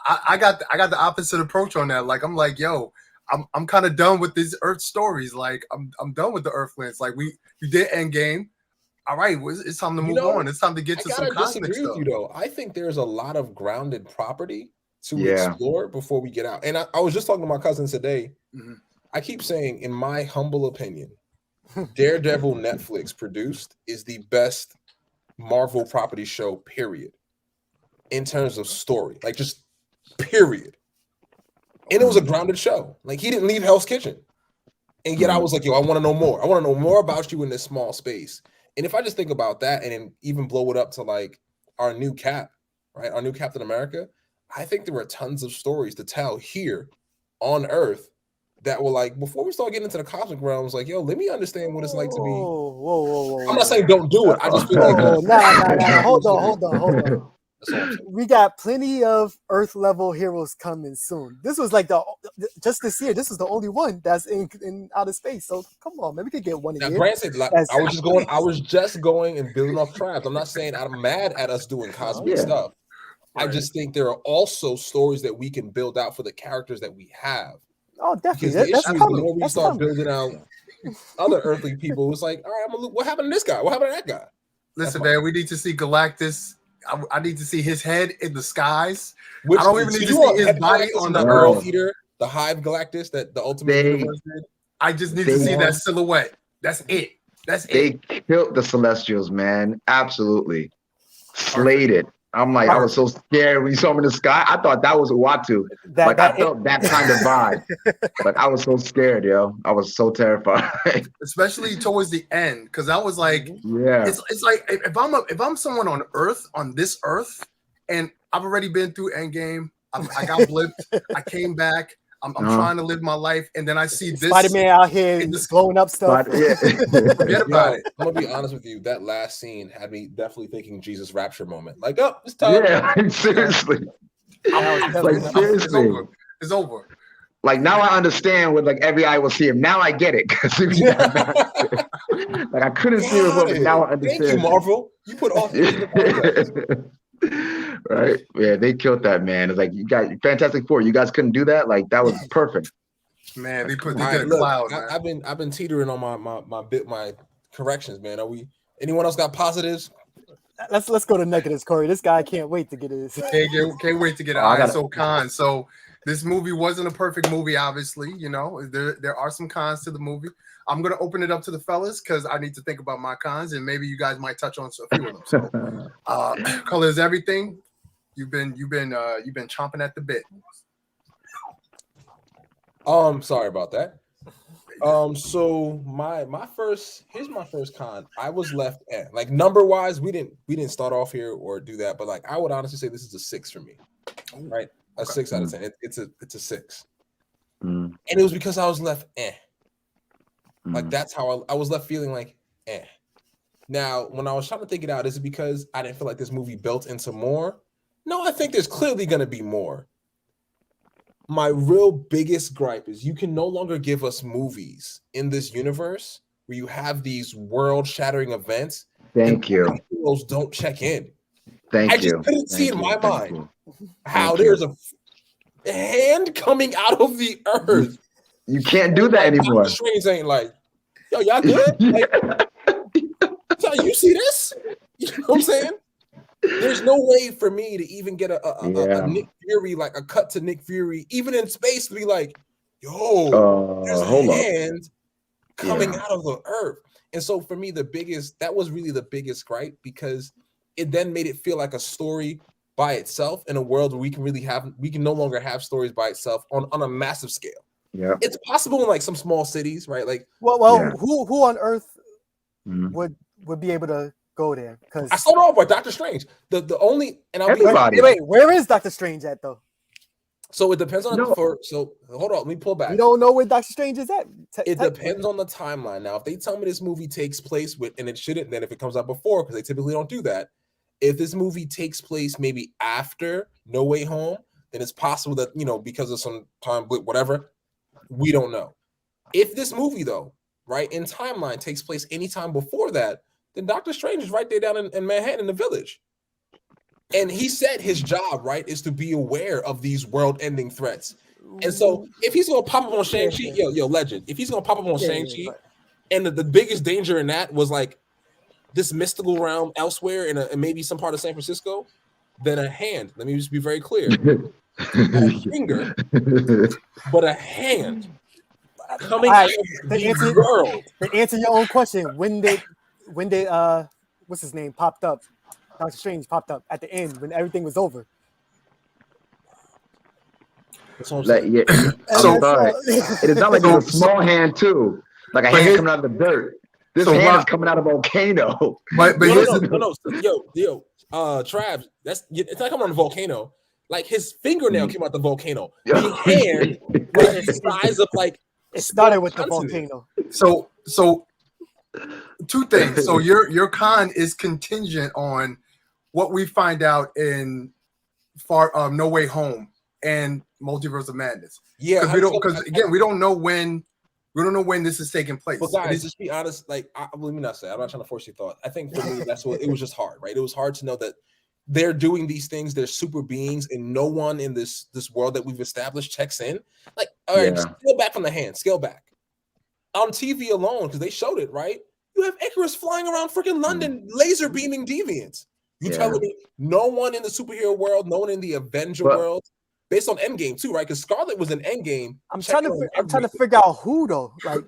[SPEAKER 1] I got the opposite approach on that. Like, I'm like, yo, I'm kind of done with these Earth stories. Like, I'm done with the Earthlings. Like, we did Endgame. All right, it's time to move on. It's time to get to some cosmic stuff.
[SPEAKER 3] With you, though. I think there's a lot of grounded property to explore before we get out. And I was just talking to my cousin today. Mm-hmm. I keep saying, in my humble opinion, Daredevil Netflix produced is the best Marvel property show, period. In terms of story, like just period. And it was a grounded show. Like he didn't leave Hell's Kitchen. And yet I was like, yo, I want to know more. I want to know more about you in this small space. And if I just think about that and then even blow it up to like our new Cap, right? Our new Captain America, I think there were tons of stories to tell here on Earth that were like, before we start getting into the cosmic realms, like, yo, let me understand what it's like to be.
[SPEAKER 2] Whoa.
[SPEAKER 3] I'm not saying don't do it. I just feel like,
[SPEAKER 2] nah. Hold on. We got plenty of Earth level heroes coming soon. This was like just this year. This is the only one that's in outer space. So come on, man, we could get one a year.
[SPEAKER 3] Granted, like, I was just going and building off traps. I'm not saying I'm mad at us doing cosmic stuff. Right. I just think there are also stories that we can build out for the characters that we have.
[SPEAKER 2] Oh, definitely.
[SPEAKER 3] Because the more we start building out other earthly people, it's like, all right, what happened to this guy? What happened to that guy?
[SPEAKER 1] Listen, man, we need to see Galactus. I need to see his head in the skies.
[SPEAKER 3] I
[SPEAKER 1] don't even need to see his body on the Earth.
[SPEAKER 3] Eater, the Hive Galactus that the Ultimate Universe did.
[SPEAKER 1] I just need to see that silhouette. That's it.
[SPEAKER 4] They killed the Celestials, man. Absolutely. Slayed it. I'm like, I was so scared when you saw him in the sky. I thought that was a Uatu. I felt that kind of vibe. But I was so scared, yo. I was so terrified.
[SPEAKER 1] Especially towards the end, because I was like, it's like if I'm someone on Earth, on this Earth, and I've already been through Endgame, I got blipped, I came back, I'm trying to live my life, and then I see this
[SPEAKER 2] Spider-Man out here
[SPEAKER 1] in this-
[SPEAKER 2] blowing up stuff.
[SPEAKER 1] Forget about it.
[SPEAKER 3] I'm gonna be honest with you. That last scene had me definitely thinking Jesus rapture moment. Like, oh, it's time.
[SPEAKER 4] Yeah, seriously. Like seriously.
[SPEAKER 1] It's over.
[SPEAKER 4] Like now I understand with like every eye will see him. Now I get it. Like I couldn't see it before, but now I understand.
[SPEAKER 3] Thank you, Marvel. You put all things in the
[SPEAKER 4] Right? Yeah, they killed that, man. It's like you guys, Fantastic Four. You guys couldn't do that. Like that was perfect.
[SPEAKER 1] Man, they did
[SPEAKER 3] Right,
[SPEAKER 1] a
[SPEAKER 3] look,
[SPEAKER 1] cloud. Man.
[SPEAKER 3] I've been teetering on my corrections, man. Anyone else got positives?
[SPEAKER 2] Let's go to negatives, Corey. This guy can't wait to get his.
[SPEAKER 1] Can't wait to get it. All right, so cons. So this movie wasn't a perfect movie, obviously. You know, there are some cons to the movie. I'm gonna open it up to the fellas because I need to think about my cons, and maybe you guys might touch on a few of them. So, color is everything. You've been chomping at the bit.
[SPEAKER 3] Sorry about that. So here's my first con. I was left at like number wise, we didn't start off here or do that, but like I would honestly say this is a 6 for me, right? A 6 out of 10. It's a 6, and it was because I was left like that's how I was left feeling like Now, when I was trying to think it out, is it because I didn't feel like this movie built into more? No, I think there's clearly going to be more. My real biggest gripe is you can no longer give us movies in this universe where you have these world-shattering events.
[SPEAKER 4] Thank you.
[SPEAKER 3] Those don't check in.
[SPEAKER 4] I
[SPEAKER 3] just couldn't see in my mind how there's a hand coming out of the earth.
[SPEAKER 4] You can't do that anymore.
[SPEAKER 3] Doctor Strange ain't like, yo, y'all good? Like, so you see this? You know what I'm saying? There's no way for me to even get a Nick Fury, like a cut to Nick Fury, even in space, to be like, yo, there's a hand coming out of the earth. And so for me, that was really the biggest gripe, because it then made it feel like a story by itself in a world where we can no longer have stories by itself on a massive scale.
[SPEAKER 4] Yeah,
[SPEAKER 3] it's possible in like some small cities, right? Like,
[SPEAKER 2] who on earth would be able to go there? Because
[SPEAKER 3] I started off with Doctor Strange. The only
[SPEAKER 4] everybody.
[SPEAKER 2] Wait, where is Doctor Strange at though?
[SPEAKER 3] So it depends on so hold on, let me pull back.
[SPEAKER 2] You don't know where Doctor Strange is at.
[SPEAKER 3] It depends on the timeline. Now, if they tell me this movie takes place and it shouldn't, then if it comes out before, because they typically don't do that. If this movie takes place maybe after No Way Home, then it's possible that, because of some time, whatever, we don't know. If this movie, though, right, in timeline takes place anytime before that, then Doctor Strange is right there down in Manhattan in the Village. And he said his job, right, is to be aware of these world-ending threats. And so if he's going to pop up on Shang-Chi, legend. If he's going to pop up on Shang-Chi, and the biggest danger in that was like this mystical realm elsewhere in maybe some part of San Francisco, then a hand, let me just be very clear, not a finger, but a hand coming out of the world.
[SPEAKER 2] To answer your own question, when they what's his name popped up, Doctor Strange popped up at the end when everything was over.
[SPEAKER 4] I'm sorry. It is not like a small hand too, like a hand coming out of the dirt. This hand is coming out of a volcano.
[SPEAKER 3] But yo, Trav, it's not coming on a volcano. Like his fingernail came out the volcano. The hand was the size of like.
[SPEAKER 2] It started with the volcano.
[SPEAKER 1] So two things. So your con is contingent on what we find out in No Way Home and Multiverse of Madness.
[SPEAKER 3] Yeah,
[SPEAKER 1] because we don't know when this is taking place.
[SPEAKER 3] But guys, just be honest. Like, let me not say. I'm not trying to force your thought. I think for me, that's what it was. Just hard, right? It was hard to know that they're doing these things. They're super beings, and no one in this world that we've established checks in. Like, all right, scale back from the hand. Scale back on TV alone, because they showed it, right? You have Icarus flying around freaking London, laser beaming deviants. You telling me no one in the superhero world, no one in the Avenger world, based on Endgame too, right? Because Scarlet was in Endgame.
[SPEAKER 2] I'm trying to figure out who though. Like,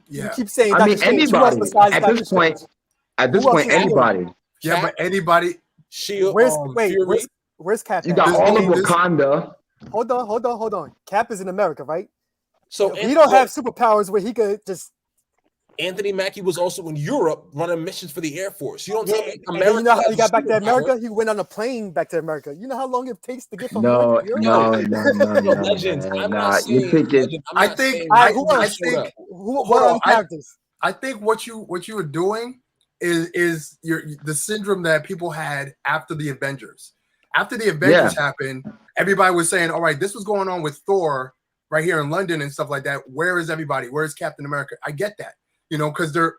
[SPEAKER 2] you keep saying,
[SPEAKER 4] anybody at this point. Anybody.
[SPEAKER 1] Yeah, but anybody.
[SPEAKER 3] Shield.
[SPEAKER 2] Where's Cap?
[SPEAKER 4] You got all of Wakanda.
[SPEAKER 2] Hold on. Cap is in America, right?
[SPEAKER 3] So
[SPEAKER 2] he don't have superpowers where he could just
[SPEAKER 3] Anthony Mackie was also in Europe running missions for the Air Force. You don't tell me
[SPEAKER 2] And
[SPEAKER 3] America.
[SPEAKER 2] then you know how
[SPEAKER 3] has
[SPEAKER 2] he got back to
[SPEAKER 3] superpower.
[SPEAKER 2] America? He went on a plane back to America. You know how long it takes to get from
[SPEAKER 4] No,
[SPEAKER 2] America to Europe?
[SPEAKER 3] No, legends.
[SPEAKER 4] man.
[SPEAKER 3] I'm
[SPEAKER 4] Nah,
[SPEAKER 3] not
[SPEAKER 4] you
[SPEAKER 3] saying
[SPEAKER 4] thinking?
[SPEAKER 3] legend. I'm
[SPEAKER 1] I
[SPEAKER 3] not
[SPEAKER 1] think-
[SPEAKER 3] saying
[SPEAKER 2] All right,
[SPEAKER 1] I-
[SPEAKER 2] who
[SPEAKER 1] I
[SPEAKER 2] else?
[SPEAKER 1] think-
[SPEAKER 2] What
[SPEAKER 1] Hold
[SPEAKER 2] are
[SPEAKER 1] on,
[SPEAKER 2] the characters?
[SPEAKER 1] I think what you are doing is the syndrome that people had after the Avengers. After the Avengers happened, everybody was saying, "All right, this was going on with Thor right here in London and stuff like that. Where is everybody? Where is Captain America?" I get that, because they're,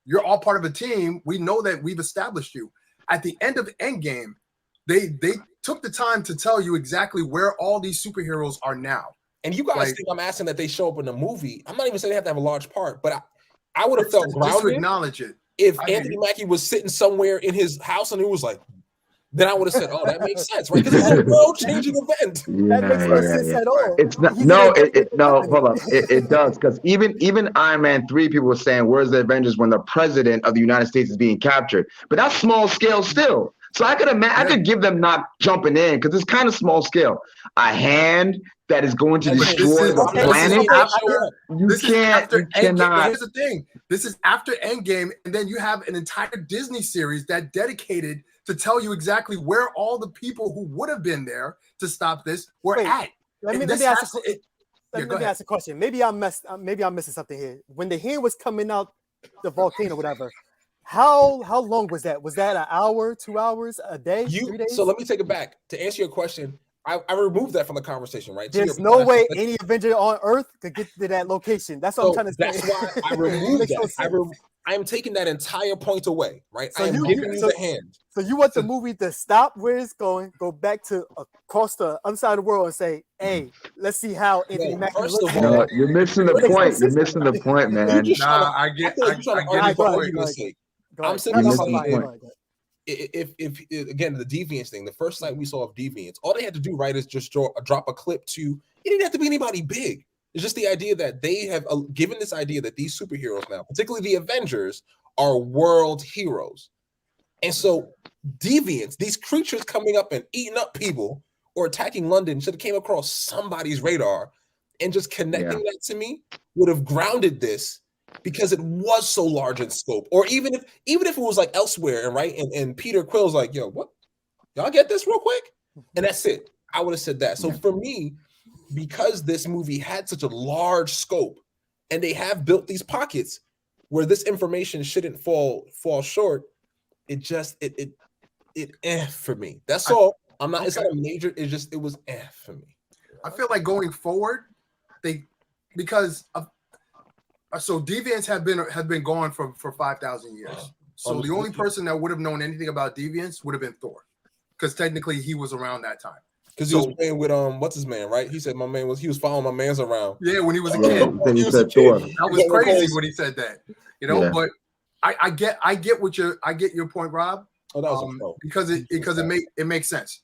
[SPEAKER 1] you're all part of a team. We know that we've established you. At the end of Endgame, they took the time to tell you exactly where all these superheroes are now.
[SPEAKER 3] And you guys think I'm asking that they show up in the movie. I'm not even saying they have to have a large part, but I would have felt
[SPEAKER 1] Just to
[SPEAKER 3] grounded
[SPEAKER 1] acknowledge it.
[SPEAKER 3] if
[SPEAKER 1] I hear
[SPEAKER 3] Anthony
[SPEAKER 1] you.
[SPEAKER 3] Mackie was sitting somewhere in his house and it was like, then I would have said, "Oh, that makes sense, right?" Because it's a world-changing event.
[SPEAKER 2] That makes no sense at all.
[SPEAKER 4] It's not.
[SPEAKER 2] He's
[SPEAKER 4] No,
[SPEAKER 2] an
[SPEAKER 4] no.
[SPEAKER 2] Avenger.
[SPEAKER 4] Hold up. It does, because even Iron Man 3, people were saying, "Where's the Avengers?" when the president of the United States is being captured. But that's small scale still. So I could imagine. I could give them not jumping in because it's kind of small scale. A hand that is going to
[SPEAKER 3] But
[SPEAKER 1] this
[SPEAKER 4] destroy
[SPEAKER 1] is-
[SPEAKER 4] the
[SPEAKER 2] okay,
[SPEAKER 4] planet.
[SPEAKER 1] after-
[SPEAKER 4] You
[SPEAKER 1] This is
[SPEAKER 4] can't.
[SPEAKER 1] after
[SPEAKER 4] You
[SPEAKER 1] Endgame. But
[SPEAKER 4] cannot.
[SPEAKER 1] here's the thing: this is after Endgame, and then you have an entire Disney series that dedicated to tell you exactly where all the people who would have been there to stop this were
[SPEAKER 2] Wait,
[SPEAKER 1] at.
[SPEAKER 2] Let
[SPEAKER 1] And
[SPEAKER 2] me
[SPEAKER 1] this
[SPEAKER 2] ask
[SPEAKER 1] has
[SPEAKER 2] a,
[SPEAKER 1] to- it-
[SPEAKER 2] let
[SPEAKER 1] yeah,
[SPEAKER 2] me
[SPEAKER 1] go ahead.
[SPEAKER 2] ask a question. Maybe I'm missing something here. When the hand was coming out the volcano, whatever. How long was that? Was that an hour, 2 hours, a day, 3 days?
[SPEAKER 3] So let me take it back to answer your question. I removed that from the conversation, right? To
[SPEAKER 2] There's
[SPEAKER 3] your
[SPEAKER 2] no
[SPEAKER 3] point, I
[SPEAKER 2] way
[SPEAKER 3] said-
[SPEAKER 2] any Avenger on Earth could get to that location. That's what I'm
[SPEAKER 3] So
[SPEAKER 2] trying to say.
[SPEAKER 3] that's why I removed
[SPEAKER 2] Makes no
[SPEAKER 3] that.
[SPEAKER 2] sense.
[SPEAKER 3] I am taking that entire point away, right?
[SPEAKER 2] So
[SPEAKER 3] I am
[SPEAKER 2] you-
[SPEAKER 3] giving you
[SPEAKER 2] so-
[SPEAKER 3] the hand.
[SPEAKER 2] So you want the movie to stop where it's going, go back to across the other side of the world and say, "Hey, let's see how Anthony
[SPEAKER 3] No,
[SPEAKER 2] Mackie
[SPEAKER 3] first
[SPEAKER 2] looks."
[SPEAKER 3] of
[SPEAKER 4] No,
[SPEAKER 3] all,
[SPEAKER 4] you're missing the
[SPEAKER 2] It makes no
[SPEAKER 4] point. You're
[SPEAKER 2] sense.
[SPEAKER 4] missing the point,
[SPEAKER 3] You're
[SPEAKER 4] man.
[SPEAKER 3] just trying to,
[SPEAKER 1] I get
[SPEAKER 3] feel like you're trying to
[SPEAKER 1] I
[SPEAKER 3] argue
[SPEAKER 1] get
[SPEAKER 3] for
[SPEAKER 1] the
[SPEAKER 2] point.
[SPEAKER 3] argument's sake.
[SPEAKER 2] Go ahead.
[SPEAKER 3] I'm simply
[SPEAKER 2] No,
[SPEAKER 4] missing
[SPEAKER 2] fine,
[SPEAKER 4] the point.
[SPEAKER 2] go ahead.
[SPEAKER 3] If again the deviance thing, the first sight we saw of deviance, all they had to do, right, is just drop a clip to. It didn't have to be anybody big. It's just the idea that they have given this idea that these superheroes now, particularly the Avengers, are world heroes. And so deviants, these creatures coming up and eating up people or attacking London should have came across somebody's radar, and just connecting that to me would have grounded this because it was so large in scope. Or even if it was like elsewhere, and right, and Peter Quill's like, "Yo, what? Y'all get this real quick?" And that's it. I would have said that. So for me, because this movie had such a large scope and they have built these pockets where this information shouldn't fall short, it just it for me. That's all. I'm not. It's not a major. It was for me.
[SPEAKER 1] I feel like going forward, because deviants have been gone for 5,000 years. So the only person that would have known anything about deviants would have been Thor, because technically he was around that time.
[SPEAKER 3] Because he was playing with what's his man, right? He said he was following my man's around.
[SPEAKER 1] Yeah, when he was a kid.
[SPEAKER 4] He said Thor.
[SPEAKER 1] That was crazy when he said that. But I get your point, Rob.
[SPEAKER 3] Oh, that was a pro.
[SPEAKER 1] Because it makes sense.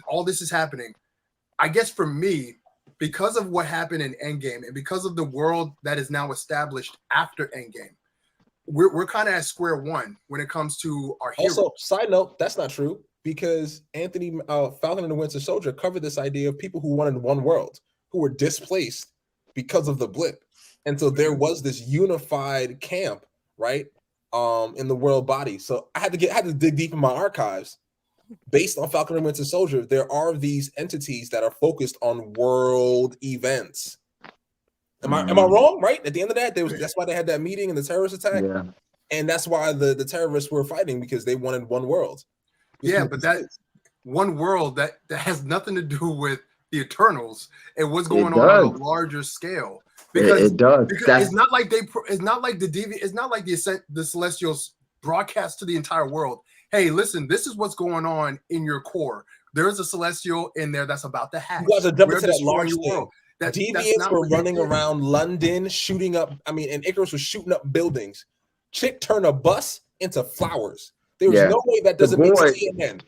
[SPEAKER 1] All this is happening. I guess for me, because of what happened in Endgame and because of the world that is now established after Endgame, we're kind of at square one when it comes to our heroes.
[SPEAKER 3] Also, side note, that's not true, because Anthony Falcon and the Winter Soldier covered this idea of people who wanted one world, who were displaced because of the blip. And so there was this unified camp, right? In the world body. So I had to dig deep in my archives. Based on Falcon and Winter Soldier, there are these entities that are focused on world events. Am I wrong? Right? At the end of that, that's why they had that meeting and the terrorist attack.
[SPEAKER 4] Yeah.
[SPEAKER 3] And that's why the terrorists were fighting, because they wanted one world.
[SPEAKER 1] Yeah, but that one world that has nothing to do with the Eternals and what's going on a larger scale. Because
[SPEAKER 4] it does.
[SPEAKER 1] Because it's not like the Celestials broadcast to the entire world. Hey, listen, this is what's going on in your core. There's a Celestial in there that's about to hatch.
[SPEAKER 3] You guys are jumping to that
[SPEAKER 1] destroying
[SPEAKER 3] large
[SPEAKER 1] your
[SPEAKER 3] thing.
[SPEAKER 1] world.
[SPEAKER 3] Deviants were running around London, shooting up. And Icarus was shooting up buildings. Chick turned a bus into flowers. There was no way that doesn't make CNN.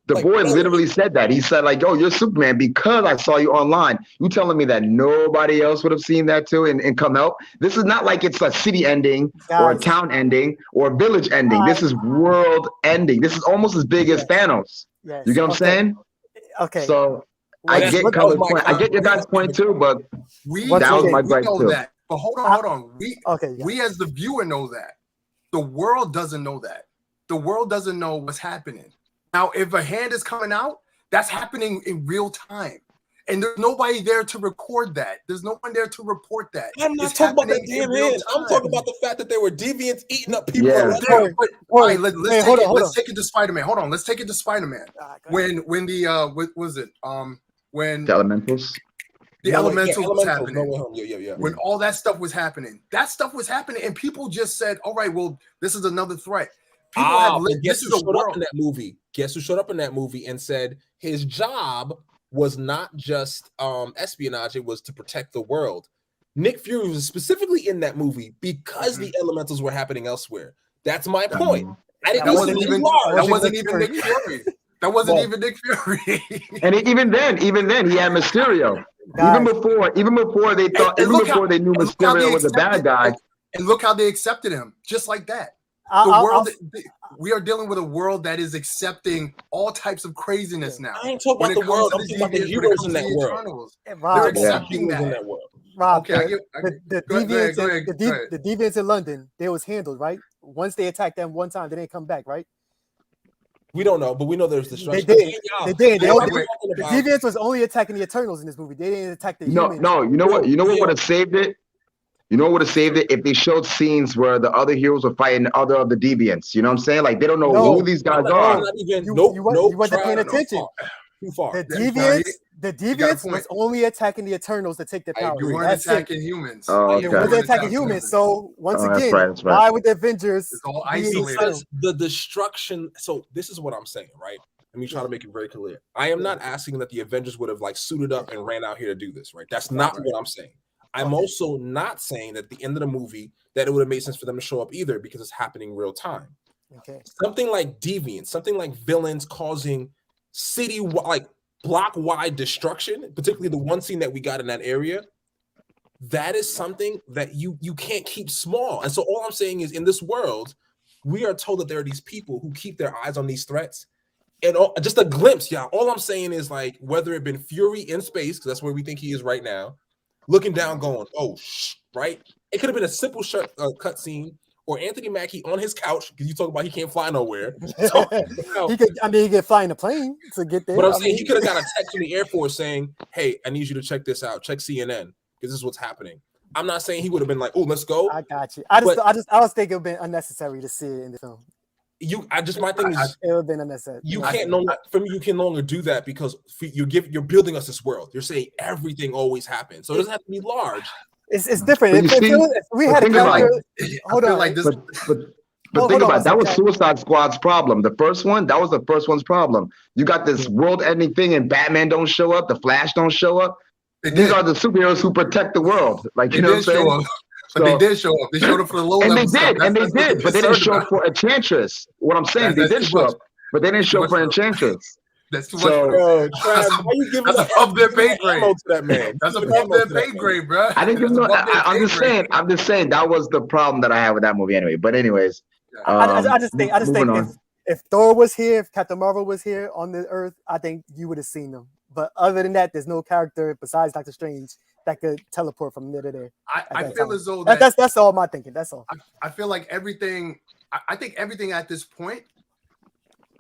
[SPEAKER 4] The boy literally said that. He said, like, "Yo, you're Superman because I saw you online." You telling me that nobody else would have seen that too and come out? This is not like it's a city ending or a town ending or a village ending. This is world ending. This is almost as big as Thanos.
[SPEAKER 2] Yes.
[SPEAKER 4] You get what I'm saying?
[SPEAKER 2] Okay.
[SPEAKER 4] So I get Color's point. I get your guys' point too, but that was my gripe too.
[SPEAKER 1] But hold on.
[SPEAKER 2] Okay, yeah.
[SPEAKER 1] We as the viewer know that. The world doesn't know that. The world doesn't know what's happening. Now, if a hand is coming out, that's happening in real time. And there's nobody there to record that. There's no one there to report that.
[SPEAKER 3] I'm not
[SPEAKER 1] It's
[SPEAKER 3] talking about the
[SPEAKER 1] happening in
[SPEAKER 3] damn
[SPEAKER 1] real
[SPEAKER 3] hand. I'm
[SPEAKER 1] time.
[SPEAKER 3] talking about the fact that there were deviants eating up people.
[SPEAKER 4] Yeah.
[SPEAKER 1] There, but, all right, let's
[SPEAKER 2] hold
[SPEAKER 1] take it to Spider-Man. Hold on, let's take it to Spider-Man. When what was it? When
[SPEAKER 4] The elementals.
[SPEAKER 1] the elementals was happening.
[SPEAKER 3] No Way Home. Yeah.
[SPEAKER 1] When all that stuff was happening, and people just said, "All right, well, this is another threat." People have
[SPEAKER 3] but guess
[SPEAKER 1] this
[SPEAKER 3] who
[SPEAKER 1] is a
[SPEAKER 3] showed up
[SPEAKER 1] world.
[SPEAKER 3] in that movie? Guess who showed up in that movie and said his job was not just espionage; it was to protect the world. Nick Fury was specifically in that movie because the elementals were happening elsewhere. That's my point. I didn't
[SPEAKER 1] That wasn't even Nick
[SPEAKER 2] Fury.
[SPEAKER 1] Fury. That wasn't even Nick Fury.
[SPEAKER 4] And even then, he had Mysterio.
[SPEAKER 2] Guys.
[SPEAKER 4] Even before they thought,
[SPEAKER 1] And
[SPEAKER 4] even before they knew Mysterio was a bad guy.
[SPEAKER 1] And look how they accepted him, just like that. We are dealing with a world that is accepting all types of craziness now.
[SPEAKER 3] I ain't talking about the world. I'm talking about the heroes in that world.
[SPEAKER 1] They're accepting that.
[SPEAKER 2] Rob,
[SPEAKER 1] Okay,
[SPEAKER 2] the deviants in London, they was handled, right? Once they attacked them one time, they didn't come back, right?
[SPEAKER 3] We don't know, but we know there's destruction.
[SPEAKER 2] They did. The
[SPEAKER 3] The
[SPEAKER 2] deviants was only attacking the Eternals in this movie. They didn't attack the humans.
[SPEAKER 4] No, you know what? You know what would have saved it? You know what would have saved it? If they showed scenes where the other heroes were fighting other of the deviants. You know what I'm saying? Like, they don't know who these guys are.
[SPEAKER 2] You wasn't paying attention.
[SPEAKER 3] Too far.
[SPEAKER 2] The deviants was only attacking the Eternals to take their power.
[SPEAKER 1] You weren't attacking humans.
[SPEAKER 4] Oh, okay.
[SPEAKER 2] It wasn't attacking humans. So once again,
[SPEAKER 4] that's right.
[SPEAKER 2] why would the Avengers
[SPEAKER 1] all
[SPEAKER 2] be
[SPEAKER 1] isolated?
[SPEAKER 3] Because the destruction. So this is what I'm saying, right? Let me try to make it very clear. I am not asking that the Avengers would have like suited up and ran out here to do this, right? That's not what I'm saying. I'm also not saying that at the end of the movie that it would have made sense for them to show up either, because it's happening real time.
[SPEAKER 2] Okay.
[SPEAKER 3] Something like deviants, something like villains causing city like block-wide destruction, particularly the one scene that we got in that area, that is something that you can't keep small. And so all I'm saying is, in this world, we are told that there are these people who keep their eyes on these threats. And just a glimpse, yeah. All I'm saying is, like, whether it been Fury in space, because that's where we think he is right now, looking down, going, "Oh, right." It could have been a simple cut scene, or Anthony Mackie on his couch, because you talk about he can't fly nowhere.
[SPEAKER 2] He could fly in a plane to get there.
[SPEAKER 3] But I'm saying he could have got a text from the Air Force saying, "Hey, I need you to check this out. Check CNN, because this is what's happening." I'm not saying he would have been like, "Oh, let's go."
[SPEAKER 2] I got you. I just think it would have been unnecessary to see it in the film.
[SPEAKER 3] My thing is,
[SPEAKER 2] it would have been unnecessary.
[SPEAKER 3] You can't no longer do that, because you're building us this world. You're saying everything always happens, so it doesn't have to be large.
[SPEAKER 2] It's different. If we had a character, hold on.
[SPEAKER 1] Like this,
[SPEAKER 4] but think about it. That was Suicide Squad's problem. The first one, that was the first one's problem. You got this world-ending thing, and Batman don't show up. The Flash don't show up. These are the superheroes who protect the world. Like, you know what I'm saying?
[SPEAKER 1] But they did show up. They showed up for the low level stuff.
[SPEAKER 4] And they did, but they didn't show up for Enchantress. What I'm saying, they did show up, but they didn't show up for Enchantress.
[SPEAKER 1] That's too much. Bro,
[SPEAKER 3] why you giving
[SPEAKER 1] that's above their pay grade
[SPEAKER 3] to that man?
[SPEAKER 1] That's above their pay grade, bro.
[SPEAKER 4] I didn't give them. I'm just saying that was the problem that I had with that movie. Anyway, but anyways,
[SPEAKER 2] I just think if Thor was here, if Captain Marvel was here on the Earth, I think you would have seen them. But other than that, there's no character besides Doctor Strange that could teleport from there to there.
[SPEAKER 1] I feel as though
[SPEAKER 2] that's all my thinking. That's all.
[SPEAKER 1] I feel like everything. I think everything at this point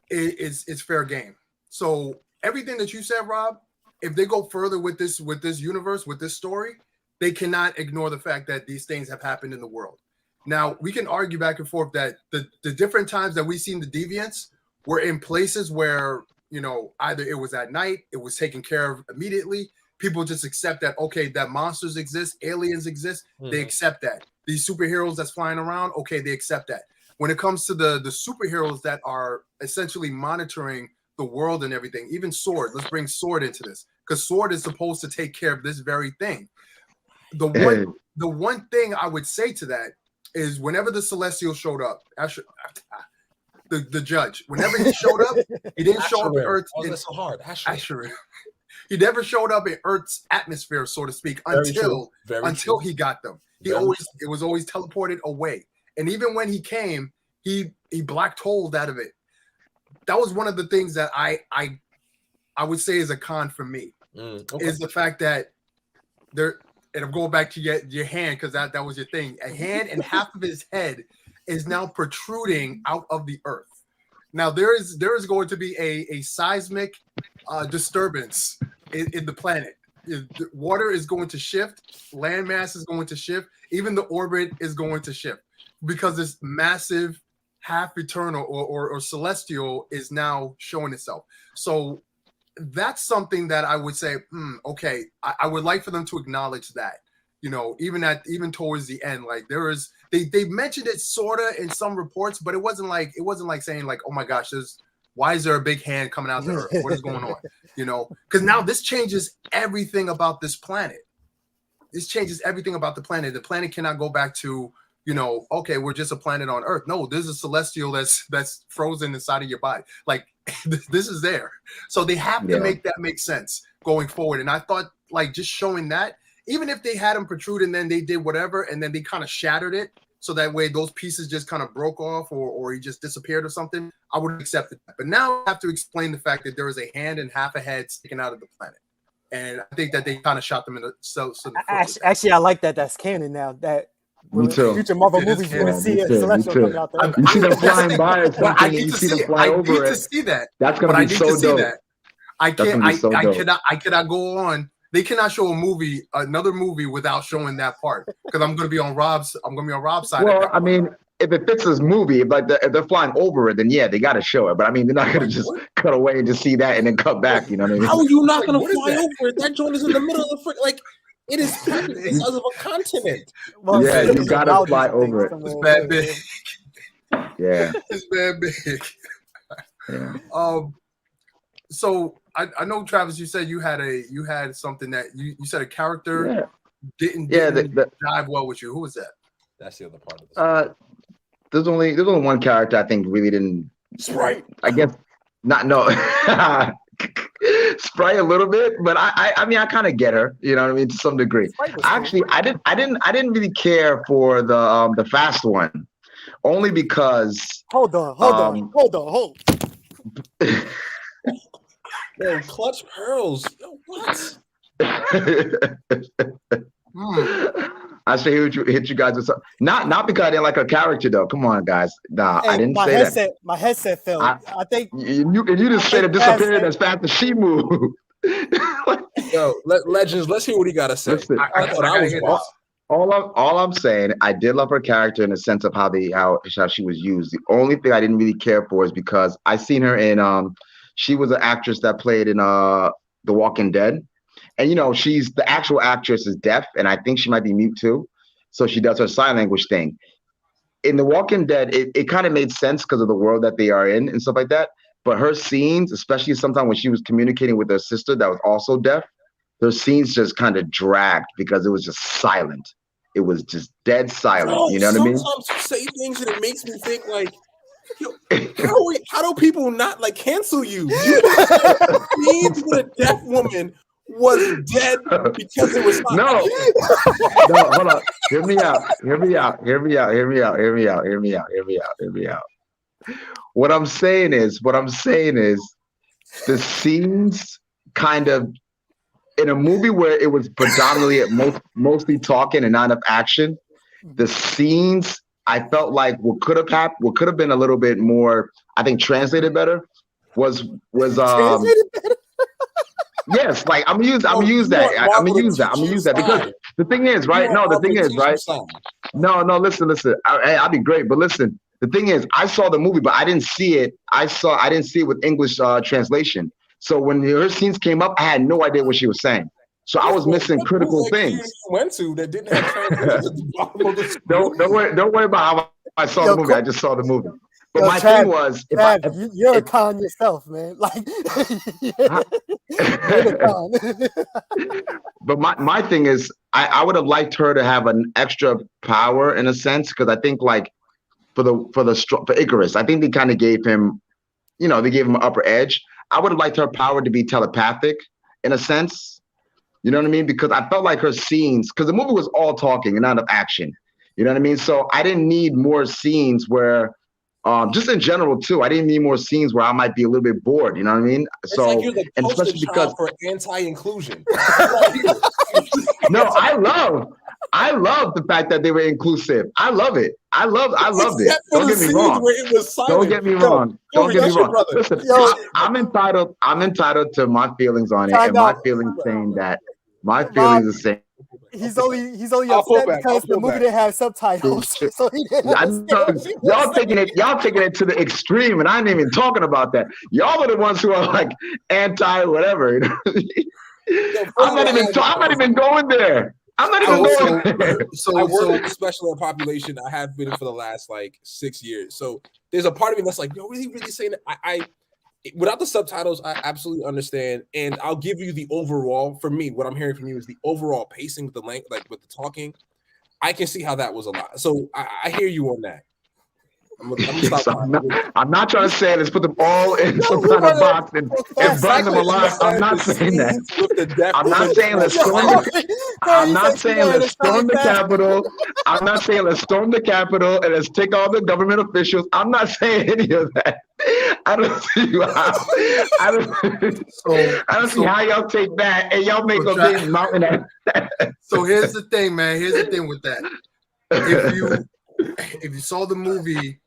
[SPEAKER 1] is fair game. So everything that you said, Rob, if they go further with this universe, with this story, they cannot ignore the fact that these things have happened in the world. Now, we can argue back and forth that the different times that we've seen the deviants were in places where, you know, either it was at night, it was taken care of immediately. People just accept that, okay, that monsters exist, aliens exist. They accept that. These superheroes that's flying around, okay, they accept that. When it comes to the superheroes that are essentially monitoring the world and everything, even Sword, let's bring Sword into this, because Sword is supposed to take care of this very thing. The one thing I would say to that is, whenever the Celestial showed up, the judge, whenever he showed up, he didn't show up in Earth.
[SPEAKER 3] That's so hard.
[SPEAKER 1] Asherin. He never showed up in Earth's atmosphere, so to speak, until he got them. It was always teleported away. And even when he came, he black holed out of it. That was one of the things that I would say is a con for me, is the fact that and I'm going back to your hand because that was your thing. A hand and half of his head is now protruding out of the earth. Now there is going to be a seismic disturbance in the planet. The water is going to shift, landmass is going to shift, even the orbit is going to shift because this massive half eternal or celestial is now showing itself. So that's something that I would say, okay, I would like for them to acknowledge that, even towards the end, like they mentioned it sorta in some reports, but it wasn't like saying like, oh my gosh, why is there a big hand coming out of the earth? What is going on? Because now this changes everything about this planet. This changes everything about the planet. The planet cannot go back to, okay, we're just a planet on Earth. No, there's a celestial that's frozen inside of your body. Like this is there. So they have to make that make sense going forward. And I thought like just showing that, even if they had him protrude and then they did whatever, and then they kind of shattered it, so that way those pieces just kind of broke off or he just disappeared or something, I would have accepted that. But now I have to explain the fact that there is a hand and half a head sticking out of the planet. And I think that they kind of shot them in the
[SPEAKER 2] actually, I like that. That's canon now. That
[SPEAKER 4] me too.
[SPEAKER 2] Future Marvel movies, you're gonna see a celestial coming out there.
[SPEAKER 4] You see them flying by or something,
[SPEAKER 1] I
[SPEAKER 4] and
[SPEAKER 1] need
[SPEAKER 4] you
[SPEAKER 1] to
[SPEAKER 4] see them
[SPEAKER 1] see
[SPEAKER 4] fly
[SPEAKER 1] it.
[SPEAKER 4] over
[SPEAKER 1] I need
[SPEAKER 4] it.
[SPEAKER 1] to see that.
[SPEAKER 4] That's gonna be so dope.
[SPEAKER 1] I cannot go on. They cannot show another movie without showing that part because I'm gonna be on Rob's side.
[SPEAKER 4] Well, I mean, if it fits this movie, if they're flying over it, then yeah, they got to show it. But I mean, they're not gonna just cut away and just see that and then cut back. You know what I mean?
[SPEAKER 3] How are you not gonna fly over it? That joint is in the middle of the like. It is the size of a continent.
[SPEAKER 2] Well,
[SPEAKER 4] yeah, you gotta fly over it.
[SPEAKER 1] It's bad big.
[SPEAKER 4] Yeah,
[SPEAKER 1] it's bad big.
[SPEAKER 4] Yeah.
[SPEAKER 1] So I know, Travis, you said you had something that you said a character didn't dive well with you. Who was that?
[SPEAKER 3] That's the other part of this.
[SPEAKER 4] There's only one character I think really didn't.
[SPEAKER 3] Sprite.
[SPEAKER 4] I guess not. No. Sprite a little bit, but I mean I kind of get her. You know what I mean, to some degree. Actually, I didn't really care for the fast one, only because.
[SPEAKER 2] Hold on.
[SPEAKER 3] Yo, clutch pearls. Yo, what?
[SPEAKER 4] I should hit you guys with something. Not because I didn't like her character though. Come on, guys. Nah, I didn't say that.
[SPEAKER 2] My headset fell. I think
[SPEAKER 4] you just straight up disappeared as fast as she moved.
[SPEAKER 3] Yo, Legends, let's hear what he gotta say.
[SPEAKER 4] Listen,
[SPEAKER 3] I thought I was boss.
[SPEAKER 4] All I'm saying, I did love her character in the sense of how she was used. The only thing I didn't really care for is because I seen her in she was an actress that played in The Walking Dead. And she's the actual actress is deaf, and I think she might be mute too. So she does her sign language thing. In The Walking Dead, it kind of made sense because of the world that they are in and stuff like that. But her scenes, especially sometimes when she was communicating with her sister that was also deaf, her scenes just kind of dragged because it was just silent. It was just dead silent.
[SPEAKER 3] Yo,
[SPEAKER 4] you know what I mean?
[SPEAKER 3] Sometimes you say things and it makes me think like, yo, how do people not like cancel you? Scenes with a deaf woman was dead because it was
[SPEAKER 4] no, hold on. Hear me out. What I'm saying is the scenes kind of in a movie where it was predominantly mostly talking and not enough action, the scenes I felt like what could have been a little bit more, I think translated better was
[SPEAKER 2] translated better?
[SPEAKER 4] Yes, like I'm gonna use that because the thing is, right? No, the thing is, right? No, listen. I'll be great, but listen, the thing is, I saw the movie, but I didn't see it. I didn't see it with English translation. So when her scenes came up, I had no idea what she was saying. So I was missing critical things.
[SPEAKER 3] Went to that didn't have translation at the bottom of the screen.
[SPEAKER 4] Don't worry about how I saw the movie. I just saw the movie. But my thing was,
[SPEAKER 2] you're a con yourself, man. Like, you're a con.
[SPEAKER 4] But my thing is, I would have liked her to have an extra power in a sense, because I think like for Icarus, I think they kind of gave him, they gave him an upper edge. I would have liked her power to be telepathic in a sense. You know what I mean? Because I felt like her scenes, because the movie was all talking and not enough action. You know what I mean? So I didn't need more scenes where Just in general too. I didn't need more scenes where I might be a little bit bored. You know what I mean?
[SPEAKER 3] It's
[SPEAKER 4] So
[SPEAKER 3] like you're the
[SPEAKER 4] and
[SPEAKER 3] poster
[SPEAKER 4] especially
[SPEAKER 3] child
[SPEAKER 4] because
[SPEAKER 3] for anti-inclusion.
[SPEAKER 4] no, I love the fact that they were inclusive. I love it. I loved it.
[SPEAKER 3] Except for
[SPEAKER 4] Don't
[SPEAKER 3] the
[SPEAKER 4] get me
[SPEAKER 3] scenes
[SPEAKER 4] wrong.
[SPEAKER 3] where it was silent.
[SPEAKER 4] Don't get me
[SPEAKER 3] Yo,
[SPEAKER 4] wrong. Don't
[SPEAKER 3] Corey,
[SPEAKER 4] get me
[SPEAKER 3] that's your
[SPEAKER 4] wrong.
[SPEAKER 3] brother.
[SPEAKER 4] Listen,
[SPEAKER 2] Yo.
[SPEAKER 4] I'm entitled to my feelings on it,
[SPEAKER 2] Time
[SPEAKER 4] and my
[SPEAKER 2] out.
[SPEAKER 4] feelings saying that my
[SPEAKER 2] Bob,
[SPEAKER 4] feelings are saying.
[SPEAKER 2] he's only
[SPEAKER 3] I'll fall
[SPEAKER 2] upset
[SPEAKER 3] back.
[SPEAKER 2] because the movie didn't have subtitles, so he didn't
[SPEAKER 4] I
[SPEAKER 2] understand
[SPEAKER 4] know
[SPEAKER 2] what she was saying.
[SPEAKER 4] y'all taking it to the extreme, and I ain't even talking about that. Y'all are the ones who are like anti whatever. You know? I'm not even going there. I'm not even going there.
[SPEAKER 3] I work with special ed population. I have been for the last like 6 years. So there's a part of me that's like, yo, really saying that? I without the subtitles, I absolutely understand. And I'll give you the overall, for me, what I'm hearing from you is the overall pacing with the length, like with the talking. I can see how that was a lot. So I hear you on that. I'm gonna stop.
[SPEAKER 4] So I'm not trying to say let's put them all in some kind of box and burn them alive. I'm not saying that. I'm not saying let's storm the Capitol. I'm not saying let's storm the Capitol and let's take all the government officials. I'm not saying any of that. I don't see how. I don't see how y'all take that and y'all make a big mountain out of that.
[SPEAKER 1] So here's the thing, man. Here's the thing with that. If you saw the movie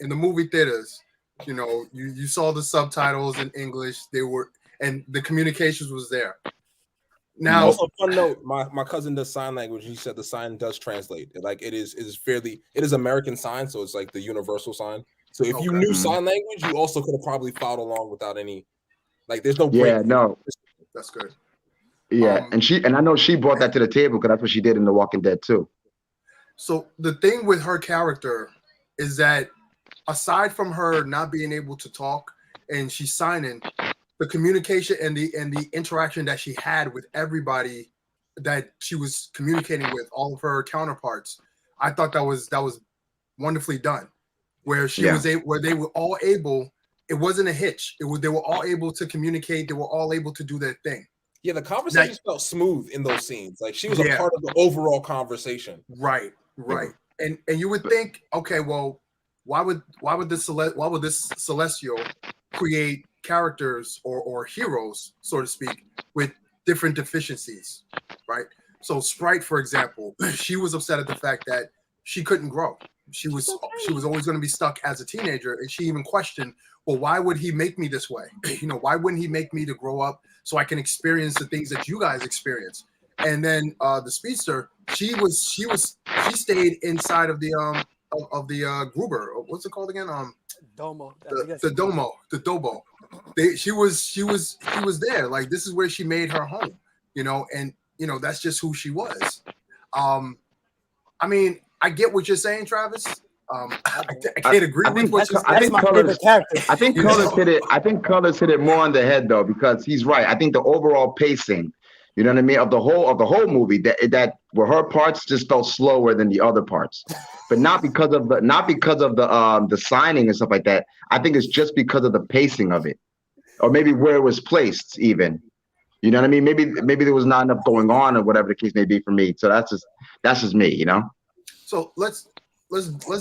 [SPEAKER 1] in the movie theaters, you know, you saw the subtitles in English. They were, and the communications was there. Now,
[SPEAKER 3] also, fun note: my cousin does sign language. He said the sign does translate. Like it is American sign, so it's like the universal sign. So if you knew sign language, you also could have probably followed along without any. Like, there's no break.
[SPEAKER 4] Yeah, no,
[SPEAKER 1] that's good.
[SPEAKER 4] Yeah, and I know she brought that to the table because that's what she did in The Walking Dead too.
[SPEAKER 1] So the thing with her character is that aside from her not being able to talk and she's signing, the communication and the interaction that she had with everybody that she was communicating with, all of her counterparts, I thought that was wonderfully done. Where where they were all able, it wasn't a hitch. They were all able to communicate. They were all able to do their thing.
[SPEAKER 3] Yeah, the conversation felt smooth in those scenes. Like she was a part of the overall conversation.
[SPEAKER 1] Right. And you would think, okay, well, why would this Celestial create characters or heroes, so to speak, with different deficiencies, right? So Sprite, for example, she was upset at the fact that she couldn't grow. She was always going to be stuck as a teenager, and she even questioned, well, why would he make me this way? You know, why wouldn't he make me to grow up so I can experience the things that you guys experience? And then the speedster, she stayed inside of the Gruber. What's it called again?
[SPEAKER 2] Domo.
[SPEAKER 1] The Dobo. She was there. Like, this is where she made her home, you know, and you know that's just who she was. I mean, I get what you're saying, Travis. I can't agree with what you're saying.
[SPEAKER 4] I think Colors hit it more on the head though, because he's right. I think the overall pacing, you know what I mean, of the whole movie, that where her parts just felt slower than the other parts, but not because of the signing and stuff like that. I think it's just because of the pacing of it, or maybe where it was placed, even. You know what I mean? Maybe there was not enough going on, or whatever the case may be for me. So that's just me, you know.
[SPEAKER 1] So let's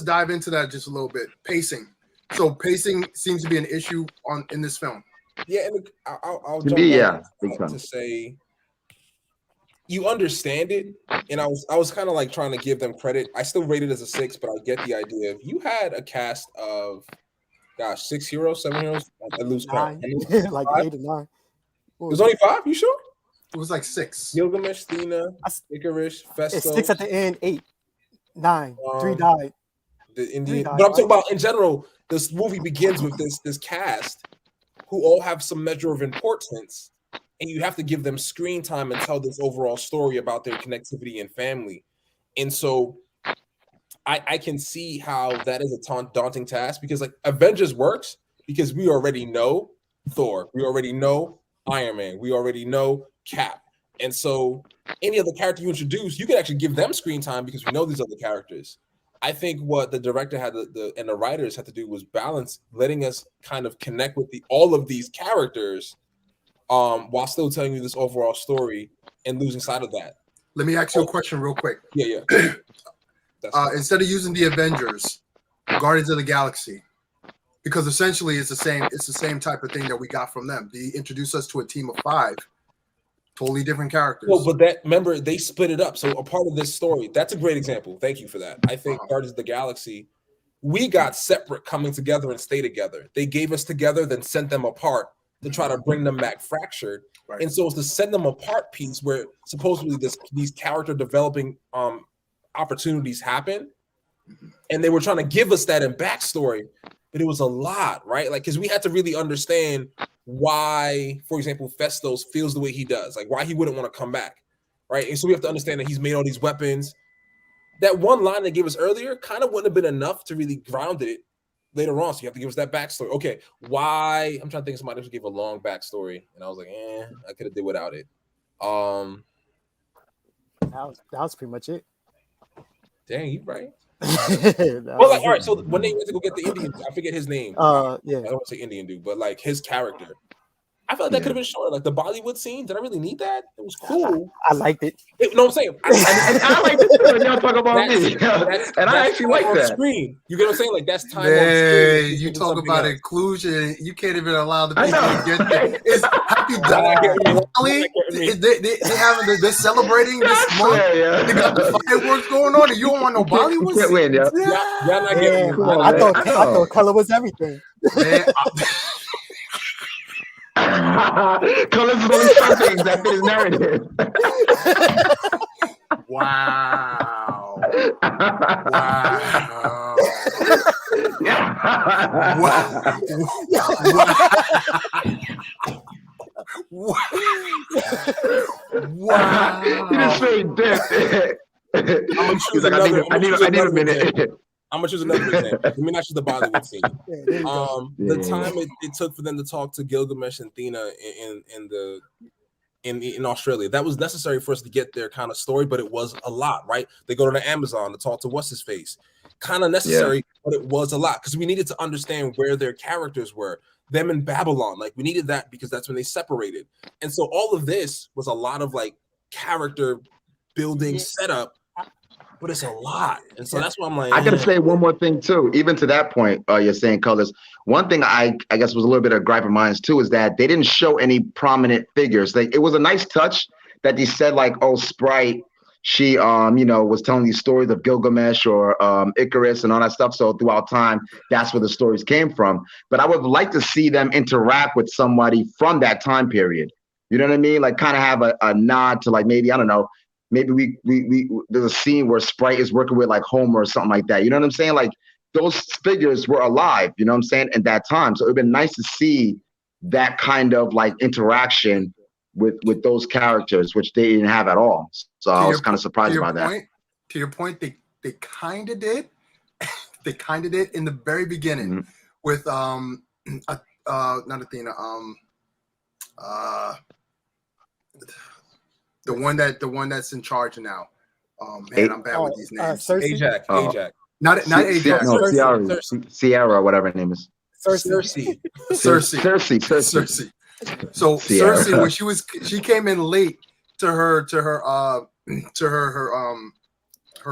[SPEAKER 1] dive into that just a little bit. Pacing. So pacing seems to be an issue in this film.
[SPEAKER 3] Yeah, and I'll
[SPEAKER 4] to
[SPEAKER 3] jump
[SPEAKER 4] me,
[SPEAKER 3] to say you understand it, and I was kind of like trying to give them credit. I still rate it as a 6, but I get the idea. If you had a cast of 6 heroes, 7 heroes, I lose count.
[SPEAKER 2] 9, like 8 or 9.
[SPEAKER 3] It was only 5. You sure?
[SPEAKER 1] It was like 6.
[SPEAKER 3] Gilgamesh, Thena, Icarus, Festus.
[SPEAKER 2] It's 6 at the end. 8, 9. 3 died.
[SPEAKER 3] The Indian, but I'm talking about in general. This movie begins with this cast who all have some measure of importance, and you have to give them screen time and tell this overall story about their connectivity and family. And so I can see how that is a daunting task, because like Avengers works because we already know Thor, we already know Iron Man, we already know Cap. And so any other character you introduce, you can actually give them screen time because we know these other characters. I think what the director had and the writers had to do was balance letting us kind of connect with all of these characters while still telling you this overall story and losing sight of that.
[SPEAKER 1] Let me ask you a question real quick.
[SPEAKER 3] Yeah.
[SPEAKER 1] Instead of using the Avengers, Guardians of the Galaxy, because essentially it's the same type of thing that we got from them. They introduced us to a team of 5 totally different characters.
[SPEAKER 3] Well, but remember, they split it up. So a part of this story, that's a great example. Thank you for that. I think Guardians of the Galaxy, we got separate coming together and stay together. They gave us together, then sent them apart to try to bring them back fractured. Right. And so it's the send them apart piece where supposedly these character developing opportunities happen. And they were trying to give us that in backstory, but it was a lot, right? Like, because we had to really understand why, for example, Festos feels the way he does, like why he wouldn't want to come back, right? And so we have to understand that he's made all these weapons. That one line they gave us earlier kind of wouldn't have been enough to really ground it later on. So you have to give us that backstory. Okay, why? I'm trying to think of somebody who gave a long backstory, and I was like, I could have did without it.
[SPEAKER 2] That was pretty much it.
[SPEAKER 3] Dang, you right. Well, like, all right. So when they went to go get the Indian, I forget his name.
[SPEAKER 2] Yeah.
[SPEAKER 3] I don't want to say Indian dude, but like his character, I feel like that could have been shorter. Like the Bollywood scene, did I really need that? It was cool.
[SPEAKER 2] I liked it.
[SPEAKER 3] You know what I'm saying?
[SPEAKER 4] I like this when y'all talk about me, and I actually like that.
[SPEAKER 3] Screen. You get what I'm saying? Like that's time on screen.
[SPEAKER 1] You talk about inclusion. You can't even allow the people to get there. Have you done Bali? They're celebrating this month. They got the fireworks going on, and you don't want no Bollywood.
[SPEAKER 4] Can't win, yeah.
[SPEAKER 3] Y'all not getting me.
[SPEAKER 2] I thought color was everything.
[SPEAKER 1] Man,
[SPEAKER 4] Colors is only something that fit his narrative.
[SPEAKER 1] Wow.
[SPEAKER 4] He just straight dead. He's like, I need a minute.
[SPEAKER 3] I'm gonna choose another example. Let me not choose the Bollywood scene. The time it took for them to talk to Gilgamesh and Thena in Australia, that was necessary for us to get their kind of story, but it was a lot, right? They go to the Amazon to talk to what's his face, kind of necessary, but it was a lot because we needed to understand where their characters were. Them in Babylon, like we needed that because that's when they separated, and so all of this was a lot of like character building setup. But it's a lot, and so that's why I'm like.
[SPEAKER 4] I gotta say one more thing too. Even to that point, you're saying colors. One thing I guess was a little bit of gripe of mine too is that they didn't show any prominent figures. Like it was a nice touch that they said like, oh, Sprite, she was telling these stories of Gilgamesh or Icarus and all that stuff. So throughout time, that's where the stories came from. But I would like to see them interact with somebody from that time period. You know what I mean? Like kind of have a nod to like maybe I don't know. Maybe we there's a scene where Sprite is working with like Homer or something like that. You know what I'm saying? Like those figures were alive, you know what I'm saying, at that time. So it'd been nice to see that kind of like interaction with those characters, which they didn't have at all. So I was kind of surprised by that.
[SPEAKER 1] To your point, they kind of did. They kind of did in the very beginning with not Athena, the one that's in charge now. Man, I'm bad with these names.
[SPEAKER 3] Ajax.
[SPEAKER 1] Not Ajax.
[SPEAKER 4] No, Sierra, whatever her name is.
[SPEAKER 1] Cersei. So
[SPEAKER 4] Sierra.
[SPEAKER 1] Cersei, when she came in late to her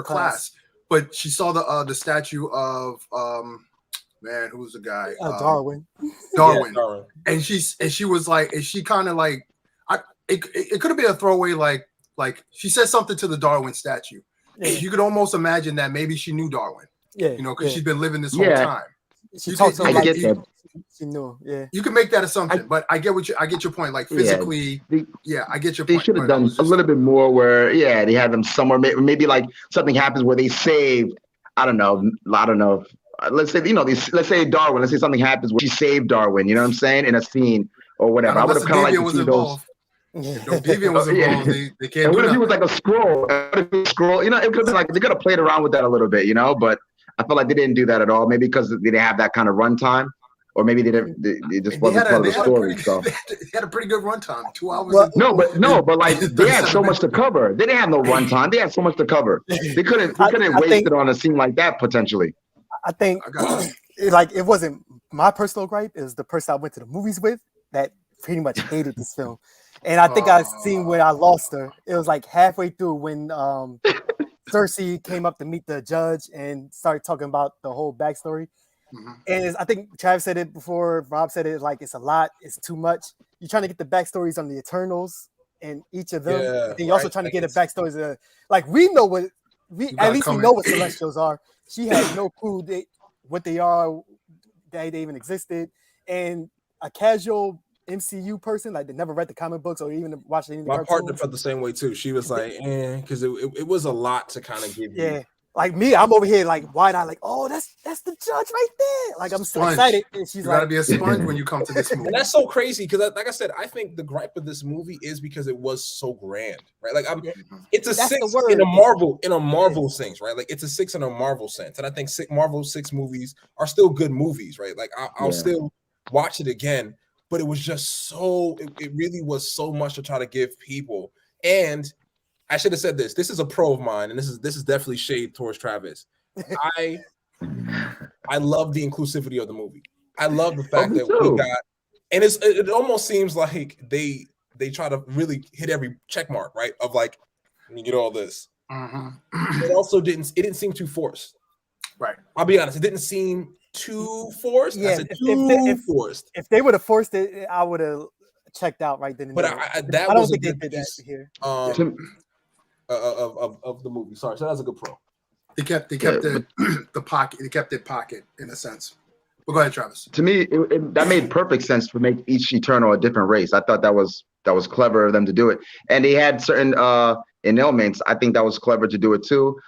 [SPEAKER 1] class, but she saw the statue of man, who's the guy?
[SPEAKER 2] Darwin.
[SPEAKER 1] Darwin. And she was like, and she kind of like, it could have been a throwaway, like she said something to the Darwin statue. Yeah. You could almost imagine that maybe she knew Darwin. Yeah, because she's been living this whole time.
[SPEAKER 2] She talked to him like she knew. Yeah,
[SPEAKER 1] you can make that assumption, but I get your point. Like physically, I get your point.
[SPEAKER 4] They should have done a little bit more where, they had them somewhere. Maybe like something happens where they saved. I don't know. Let's say let's say Darwin. Let's say something happens where she saved Darwin. You know what I'm saying, in a scene or whatever. I would have kind of liked to see those.
[SPEAKER 1] No, Deviant was involved. They can't.
[SPEAKER 4] What if he was like a scroll? It could have been like they could have played around with that a little bit, but I feel like they didn't do that at all. Maybe because they didn't have that kind of runtime, or maybe they just wasn't part of the story.
[SPEAKER 1] They had a pretty good runtime, 2 hours.
[SPEAKER 4] But like they had so much to cover. They didn't have no runtime. They had so much to cover. They couldn't waste it on a scene like that potentially.
[SPEAKER 2] I think it wasn't my personal gripe. It was the person I went to the movies with that pretty much hated this film. And I think I seen where I lost her. It was like halfway through when Cersei came up to meet the judge and started talking about the whole backstory. And I think Travis said it before. Rob said it, like it's a lot. It's too much. You're trying to get the backstories on the Eternals and each of them.
[SPEAKER 3] Yeah,
[SPEAKER 2] And you're also
[SPEAKER 3] right.
[SPEAKER 2] trying to
[SPEAKER 3] Like
[SPEAKER 2] get the
[SPEAKER 3] it's-
[SPEAKER 2] backstories of, like we know what
[SPEAKER 1] You
[SPEAKER 2] at
[SPEAKER 1] gotta
[SPEAKER 2] least we
[SPEAKER 1] come
[SPEAKER 2] know
[SPEAKER 1] in.
[SPEAKER 2] what Celestials are. She had no clue what they are, that they even existed. And a casual MCU person, like they never read the comic books or even watched any of the
[SPEAKER 3] My partner
[SPEAKER 2] cartoons.
[SPEAKER 3] felt the same way too. She was like, because it was a lot to kind of give you.
[SPEAKER 2] Yeah. Like me, I'm over here like wide eyed, like, oh, that's the judge right there. Like I'm so
[SPEAKER 1] Sponge.
[SPEAKER 2] excited. And she's
[SPEAKER 1] You gotta
[SPEAKER 2] like,
[SPEAKER 1] be a sponge when you come to this movie.
[SPEAKER 3] And that's so crazy because, like I said, I think the gripe of this movie is because it was so grand, right? Like it's a
[SPEAKER 2] That's the
[SPEAKER 3] 6
[SPEAKER 2] word.
[SPEAKER 3] in a Marvel sense, right? Like it's a 6 in a Marvel sense, and I think Marvel 6 movies are still good movies, right? Like I'll still watch it again, but it was just so. It really was so much to try to give people, and I should have said this. This is a pro of mine, and this is definitely shade towards Travis. I love the inclusivity of the movie. I love the fact that we got, and it almost seems like they try to really hit every check mark, right? Of like, let me get all this. It also didn't seem too forced.
[SPEAKER 1] Right.
[SPEAKER 3] I'll be honest, it didn't seem too forced.
[SPEAKER 2] Yeah,
[SPEAKER 3] I said too forced.
[SPEAKER 2] If they would have forced it, I would have checked out right then and
[SPEAKER 3] But
[SPEAKER 2] there.
[SPEAKER 3] I
[SPEAKER 2] I don't think they did that here.
[SPEAKER 3] Of the movie. Sorry, so that's a good pro.
[SPEAKER 1] They kept the pocket. They kept it pocket in a sense. But go ahead, Travis.
[SPEAKER 4] To me, that made perfect sense to make each Eternal a different race. I thought that was clever of them to do it, and they had certain ailments. I think that was clever to do it too.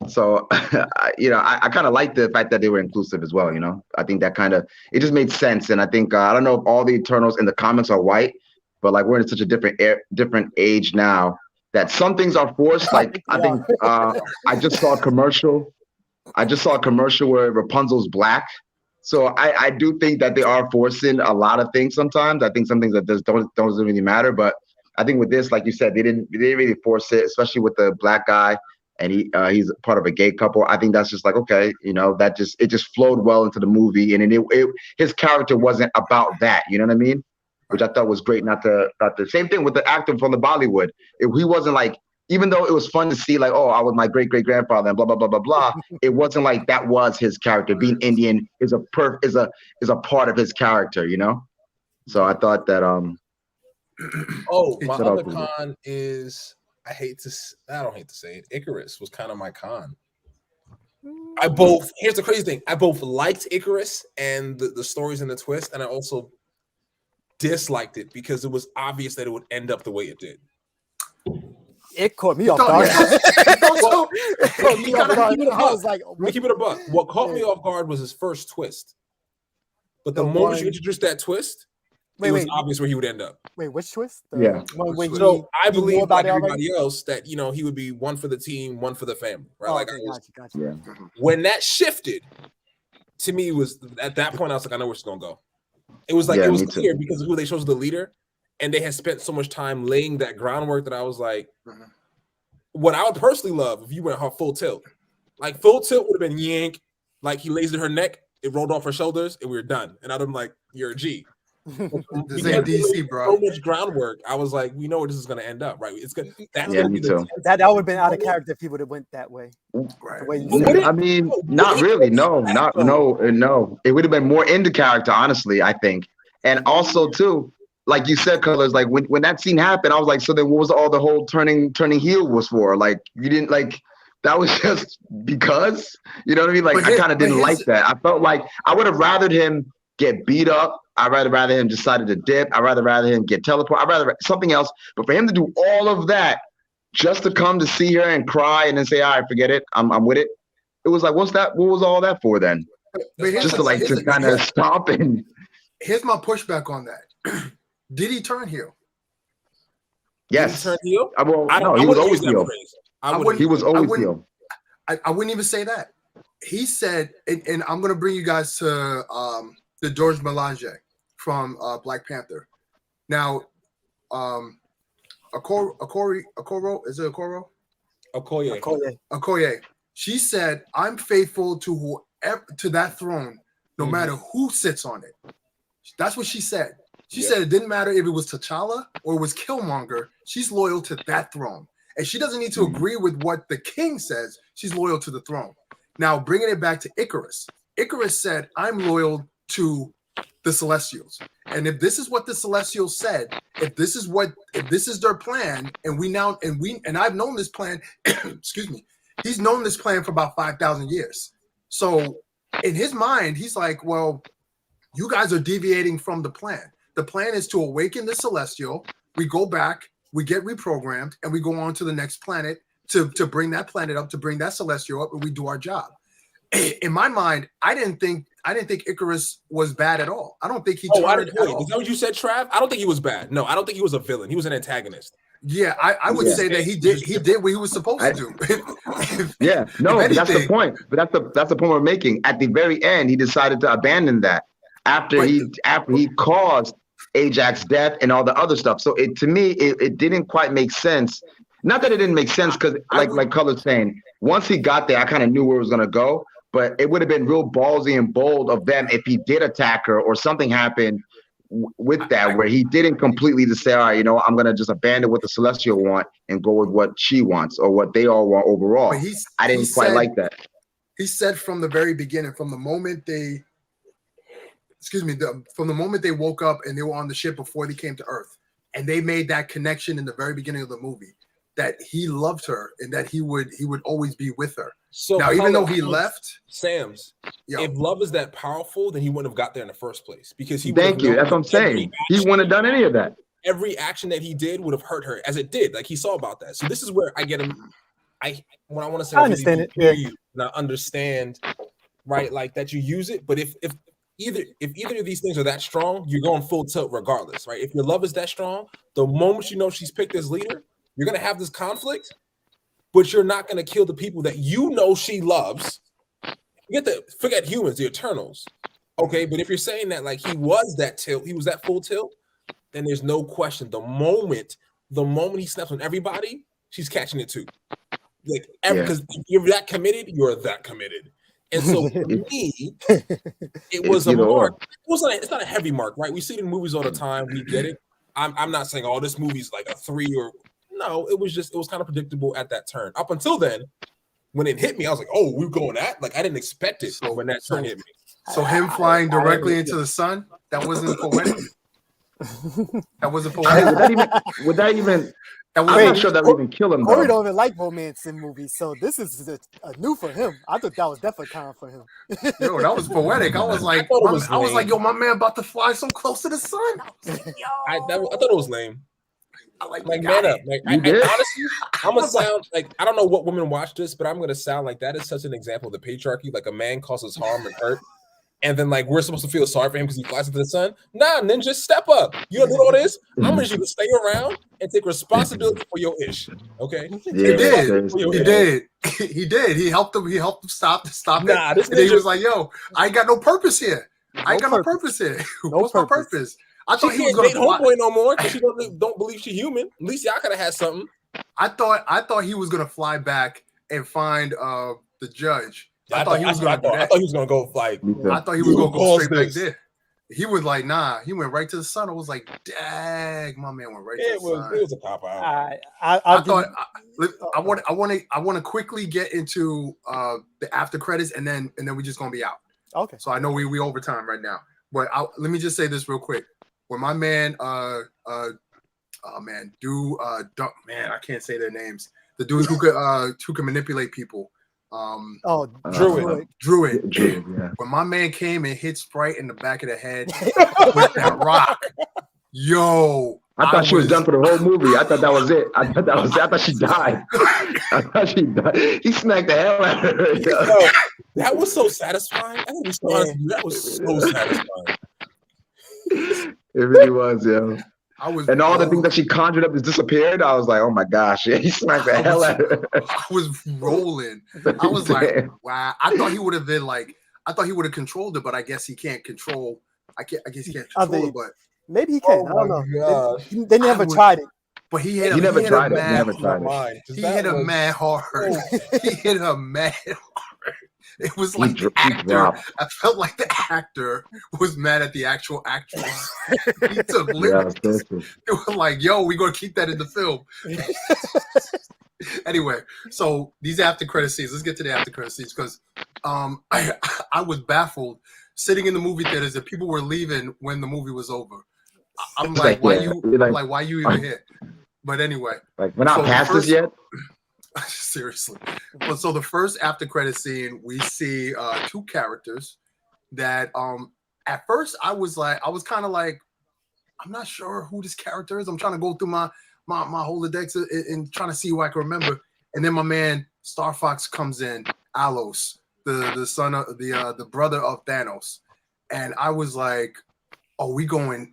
[SPEAKER 4] So I kind of like the fact that they were inclusive as well. I think that it just made sense, and I think I don't know if all the Eternals in the comics are white, but like we're in such a different age now that some things are forced. Like I think I just saw a commercial. Where Rapunzel's black. So I do think that they are forcing a lot of things sometimes. I think some things that just don't really matter. But I think with this, like you said, they didn't really force it, especially with the black guy, and he's part of a gay couple. I think that's just like, okay, it just flowed well into the movie, and his character wasn't about that. You know what I mean? Which I thought was great. Not the same thing with the actor from the Bollywood. He wasn't like, even though it was fun to see, like, oh, I was my great grandfather and blah blah blah blah blah. It wasn't like that was his character. Being Indian is a part of his character, So I thought that
[SPEAKER 3] my other con is I don't hate to say it. Icarus was kind of my con. Here's the crazy thing. I both liked Icarus and the stories and the twist, and I also disliked it because it was obvious that it would end up the way it did.
[SPEAKER 2] It caught me off guard. I was like,
[SPEAKER 3] keep it a buck. What caught me off guard was his first twist. But the moment you introduced that twist, it was obvious where he would end up.
[SPEAKER 2] Wait, which twist?
[SPEAKER 3] So I believe, like everybody else, that he would be one for the team, one for the family, right?
[SPEAKER 2] Gotcha.
[SPEAKER 4] Yeah.
[SPEAKER 3] When that shifted, to me, was at that point I was like, I know where it's gonna go. It was like it was clear because of who they chose as the leader. And they had spent so much time laying that groundwork that I was like, what I would personally love if you went full tilt. Like full tilt would have been yank, like he lasered her neck, it rolled off her shoulders, and we were done. And I'd have been like, you're a G.
[SPEAKER 1] This ain't DC, bro.
[SPEAKER 3] So much groundwork. I was like, we know where this is gonna end up, right? It's good.
[SPEAKER 2] That would have been out of character if he would have went that way.
[SPEAKER 1] Right.
[SPEAKER 4] I mean, not really. No. It would have been more into character, honestly, I think. And also too, like you said, Colors, like when that scene happened, I was like, so then what was all the whole turning heel was for? Like you didn't like that was just because, you know what I mean? Like I kind of didn't like that. I felt like I would have rathered him get beat up. I'd rather him decided to dip. I'd rather him get teleport. I'd rather something else. But for him to do all of that just to come to see her and cry and then say, all right, forget it. I'm with it. It was like, what was all that for then? Just to kind of stop and.
[SPEAKER 1] Here's my pushback on that. Did he turn heel?
[SPEAKER 4] Yes.
[SPEAKER 3] Did he turn heel?
[SPEAKER 4] No, he was always heel. He was always heel.
[SPEAKER 1] I wouldn't even say that. He said, and I'm going to bring you guys to the George Melange from Black Panther. Now, Okoro, is it Okoro? Okoye. She said, I'm faithful to whoever, to that throne, no matter who sits on it. That's what she said. She said it didn't matter if it was T'Challa or it was Killmonger. She's loyal to that throne. And she doesn't need to agree with what the king says. She's loyal to the throne. Now, bringing it back to Icarus. Icarus said, I'm loyal to the Celestials. And if this is what the Celestials said, if this is their plan, and I've known this plan, excuse me, he's known this plan for about 5,000 years. So in his mind, he's like, well, you guys are deviating from the plan. The plan is to awaken the Celestial. We go back, we get reprogrammed, and we go on to the next planet to bring that planet up, to bring that Celestial up, and we do our job. In my mind, I didn't think Icarus was bad at all. I don't think he turned at all.
[SPEAKER 3] Is that what you said, Trav? I don't think he was bad. No, I don't think he was a villain. He was an antagonist.
[SPEAKER 1] Yeah, I would say that he did what he was supposed to do.
[SPEAKER 4] That's the point. But that's the point we're making. At the very end, he decided to abandon that after he caused Ajax's death and all the other stuff. So to me, it didn't quite make sense. Not that it didn't make sense, because like Color's saying, once he got there, I kind of knew where it was gonna go. But it would have been real ballsy and bold of them if he did attack her or something happened with that, where he didn't completely just say, all right, I'm going to just abandon what the Celestial want and go with what she wants or what they all want overall. I didn't quite like that.
[SPEAKER 1] He said from the very beginning, from the moment they woke up and they were on the ship before they came to Earth, and they made that connection in the very beginning of the movie, that he loved her and that he would always be with her. So now, even though he left,
[SPEAKER 3] Sam's, if love is that powerful, then he wouldn't have got there in the first place, because he.
[SPEAKER 4] Thank you. That's what I'm saying. He wouldn't have done any of that.
[SPEAKER 3] Every action that he did would have hurt her, as it did. Like, he saw about that. So this is where I get him. I want to say,
[SPEAKER 2] I understand it.
[SPEAKER 3] Yeah, you and I understand, right? Like that you use it, but if either of these things are that strong, you're going full tilt regardless, right? If your love is that strong, the moment you know she's picked as leader, you're gonna have this conflict. But you're not going to kill the people that you know she loves. Forget humans, the Eternals. Okay, but if you're saying that like he was that full tilt, then there's no question. The moment he snaps on everybody, she's catching it too. Like, because if you're that committed, you're that committed. And so for me, it was a mark. It's not a heavy mark, right? We see it in movies all the time. We get it. I'm not saying, oh, this movie's like a 3 or. No, it was kind of predictable at that turn. Up until then, when it hit me, I was like, "Oh, we're going at." Like, I didn't expect it when that turn hit me.
[SPEAKER 1] So him flying directly into the sun, that wasn't poetic. That wasn't poetic.
[SPEAKER 4] Would that even? I'm not sure that would even kill him.
[SPEAKER 2] Corey don't even like romance in movies, so this is a new for him. I thought that was definitely kind for him.
[SPEAKER 1] Yo, that was poetic. I was like, yo, my man about to fly so close to the sun. I was like, yo.
[SPEAKER 3] I thought it was lame.
[SPEAKER 1] Like
[SPEAKER 3] man up. Like, honestly, I'm gonna sound like, I don't know what women watch this, but I'm gonna sound like that is such an example of the patriarchy. Like, a man causes harm and hurt, and then like we're supposed to feel sorry for him because he flies into the sun. Nah, ninja, step up. You don't do all this. I'm gonna need you to stay around and take responsibility for your ish. Okay?
[SPEAKER 1] He did. He helped him. He helped him stop it.
[SPEAKER 3] Nah, this
[SPEAKER 1] and he was like, "Yo, I ain't got no purpose here. I ain't got no purpose here. What's my purpose?" I thought he was going to
[SPEAKER 3] homeboy no more because she don't believe she's human. At least y'all could have had something.
[SPEAKER 1] I thought he was going to fly back and find the judge. I thought he was going to
[SPEAKER 3] go like.
[SPEAKER 1] I thought he was going to go straight back there. He was like, nah. He went right to the sun. I was like, dang, my man went right to the sun.
[SPEAKER 3] It was a cop out.
[SPEAKER 1] I want to quickly get into the after credits, and then we're just going to be out.
[SPEAKER 2] Okay.
[SPEAKER 1] So I know we overtime right now, but let me just say this real quick. When my man, I can't say their names. The dude who could manipulate people.
[SPEAKER 2] Druid.
[SPEAKER 1] Yeah. When my man came and hit Sprite in the back of the head with that rock, yo.
[SPEAKER 4] I thought she was done for the whole movie. I thought that was it. I thought she died. He smacked the hell out of her.
[SPEAKER 3] Yo, that was so satisfying. That was so satisfying.
[SPEAKER 4] It really was, yeah. And all the things that she conjured up just disappeared. I was like, oh my gosh, yeah, he smacked the hell out of her.
[SPEAKER 1] I was rolling. I was like, wow. I thought he would have been like, I thought he would have controlled it, but I guess he can't control. I guess he can't control it, but
[SPEAKER 2] maybe he can. I don't know. They never tried it.
[SPEAKER 1] But he
[SPEAKER 4] never tried it.
[SPEAKER 1] He hit him mad hard. He hit him mad hard. It was like the actor. I felt like the actor was mad at the actual actress. He took liberties. It was like, yo, we're going to keep that in the film. Anyway, so these after credit scenes, let's get to the after credit scenes, because I was baffled sitting in the movie theaters that people were leaving when the movie was over. I'm like, why
[SPEAKER 4] yeah,
[SPEAKER 1] you?
[SPEAKER 4] you're like,
[SPEAKER 1] I'm like, why you even here? But anyway,
[SPEAKER 4] like we're not
[SPEAKER 1] so the
[SPEAKER 4] past this
[SPEAKER 1] first-
[SPEAKER 4] yet.
[SPEAKER 1] seriously. But so the first after credit scene, we see two characters that at first I was kind of like, I'm not sure who this character is. I'm trying to go through my Rolodex and trying to see who I can remember. And then my man Star Fox comes in, Alos, the son of the brother of Thanos. And I was like, are we going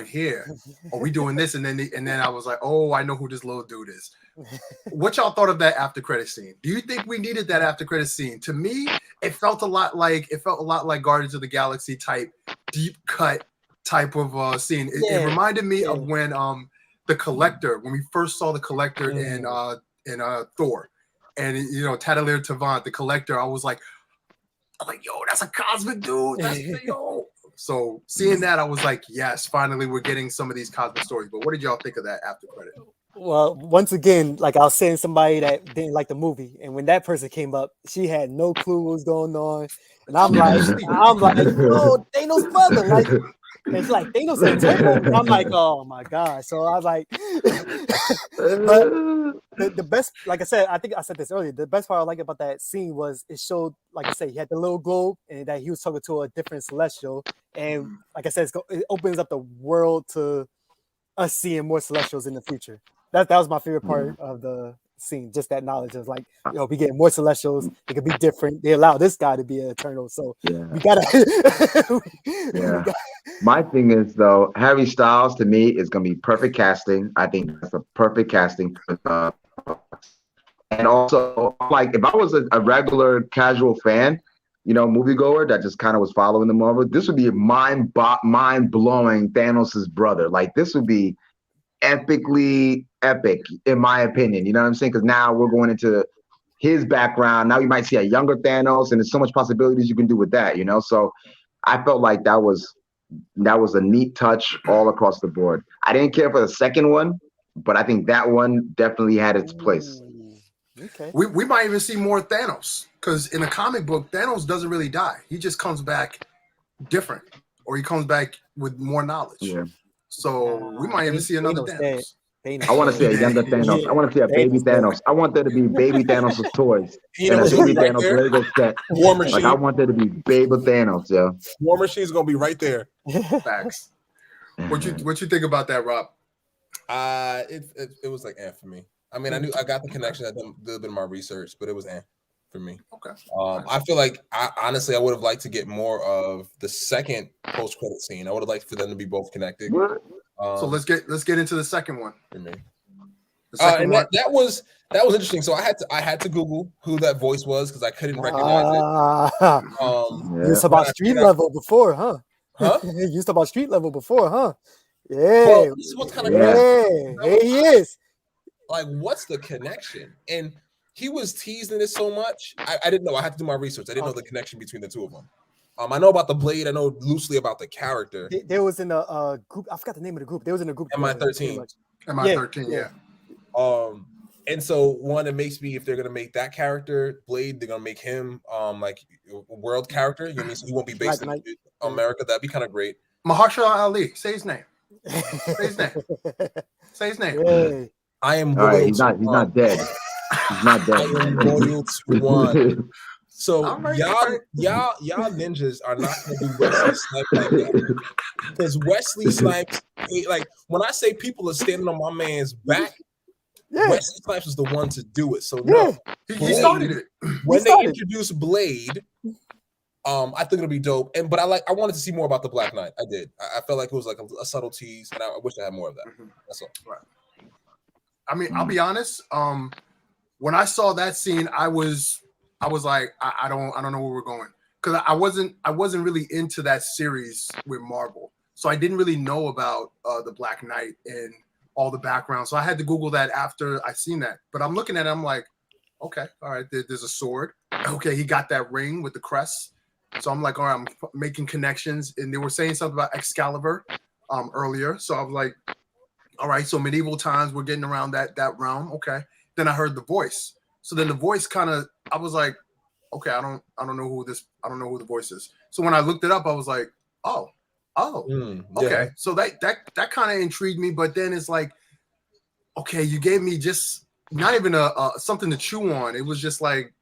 [SPEAKER 1] here? Are we doing this? And then I was like, oh, I know who this little dude is. What y'all thought of that after credit scene? Do you think we needed that after credit scene? To me, it felt a lot like Guardians of the Galaxy type deep cut type of scene. It reminded me of when the Collector, when we first saw the Collector in Thor, and Tadalier Tavant, the Collector. I was like, yo, that's a cosmic dude. That's yo. So seeing that, I was like, yes, finally we're getting some of these cosmic stories. But what did y'all think of that after credit?
[SPEAKER 2] Well, once again, like I was saying, somebody that didn't like the movie, and when that person came up, she had no clue what was going on, and I'm like, no, Thanos' brother, like, and it's like Thanos an Eternal, and I'm like, oh my god. So I was like, but the best, like I said, I think I said this earlier. The best part I like about that scene was it showed, like I said, he had the little globe, and that he was talking to a different celestial, and like I said, it opens up the world to us seeing more celestials in the future. That was my favorite part of the scene. Just that knowledge of like, we get more celestials. They could be different. They allow this guy to be an Eternal. So we gotta.
[SPEAKER 4] My thing is though, Harry Styles to me is gonna be perfect casting. I think that's a perfect casting. And also, like, if I was a regular casual fan, moviegoer that just kind of was following the Marvel, this would be mind blowing Thanos' brother. Like, this would be epically epic, in my opinion. You know what I'm saying? Because now we're going into his background. Now you might see a younger Thanos, and there's so much possibilities you can do with that. So I felt like that was a neat touch all across the board. I didn't care for the second one, but I think that one definitely had its place.
[SPEAKER 2] Okay.
[SPEAKER 1] We might even see more Thanos, because in the comic book, Thanos doesn't really die. He just comes back different, or he comes back with more knowledge.
[SPEAKER 4] Yeah.
[SPEAKER 1] So we might even see another Thanos.
[SPEAKER 4] I want to see a younger Thanos.
[SPEAKER 2] Yeah.
[SPEAKER 4] I want to see a baby Thanos. I want there to be baby Thanos' toys and a baby Thanos Lego set.
[SPEAKER 3] War Machine.
[SPEAKER 4] Like, I want there to be baby Thanos, yo.
[SPEAKER 3] War Machine's gonna be right there.
[SPEAKER 1] Facts. What you think about that, Rob?
[SPEAKER 3] It was like for me. I mean, I got the connection. I did a little bit of my research, but it was for me.
[SPEAKER 1] Okay.
[SPEAKER 3] I feel like honestly I would have liked to get more of the second post credit scene. I would have liked for them to be both connected.
[SPEAKER 1] So let's get into the second one.
[SPEAKER 3] For me.
[SPEAKER 1] The second one.
[SPEAKER 3] That was interesting. So I had to Google who that voice was because I couldn't recognize it.
[SPEAKER 2] You used about street level before, huh?
[SPEAKER 3] Huh?
[SPEAKER 2] You used about street level before, huh? Yeah.
[SPEAKER 3] Well, this is what's kind of
[SPEAKER 2] crazy. Here he is.
[SPEAKER 3] Like, what's the connection? And he was teasing this so much. I didn't know. I had to do my research. I didn't know the connection between the two of them. I know about the Blade. I know loosely about the character.
[SPEAKER 2] There was in a group. I forgot the name of the group. There was in a group.
[SPEAKER 3] MI13.
[SPEAKER 1] MI13, yeah.
[SPEAKER 3] And so one, it makes me, if they're gonna make that character Blade, they're gonna make him like a world character. You know what I mean? So he won't be based in America. That'd be kind of great.
[SPEAKER 1] Mahershala Ali. Say his name. Say his name. Say his name.
[SPEAKER 2] Hey.
[SPEAKER 3] I am
[SPEAKER 4] loyal. Right, he's not dead. He's not dead.
[SPEAKER 3] I am loyal to one. So y'all ninjas are not gonna do Wesley Snipes like that. Because Wesley Snipes, like when I say people are standing on my man's back, Wesley Snipes was the one to do it. So no,
[SPEAKER 1] he started it.
[SPEAKER 3] When they introduced Blade, I think it'll be dope. But I wanted to see more about the Black Knight. I did. I felt like it was like a subtle tease, and I wish I had more of that. That's all. Right.
[SPEAKER 1] I mean, I'll be honest. When I saw that scene, I was like, I don't know where we're going, because I wasn't really into that series with Marvel, so I didn't really know about the Black Knight and all the background. So I had to Google that after I seen that. But I'm looking at it, I'm like, okay, all right, there's a sword. Okay, he got that ring with the crest. So I'm like, all right, I'm making connections, and they were saying something about Excalibur earlier. So I was like, all right, so medieval times, we're getting around that realm. Okay. Then I heard the voice. So then the voice kind of, I was like, okay, I don't know who the voice is. So when I looked it up, I was like, oh, okay.
[SPEAKER 3] Yeah.
[SPEAKER 1] So that kind of intrigued me, but then it's like, okay, you gave me just not even a something to chew on. It was just like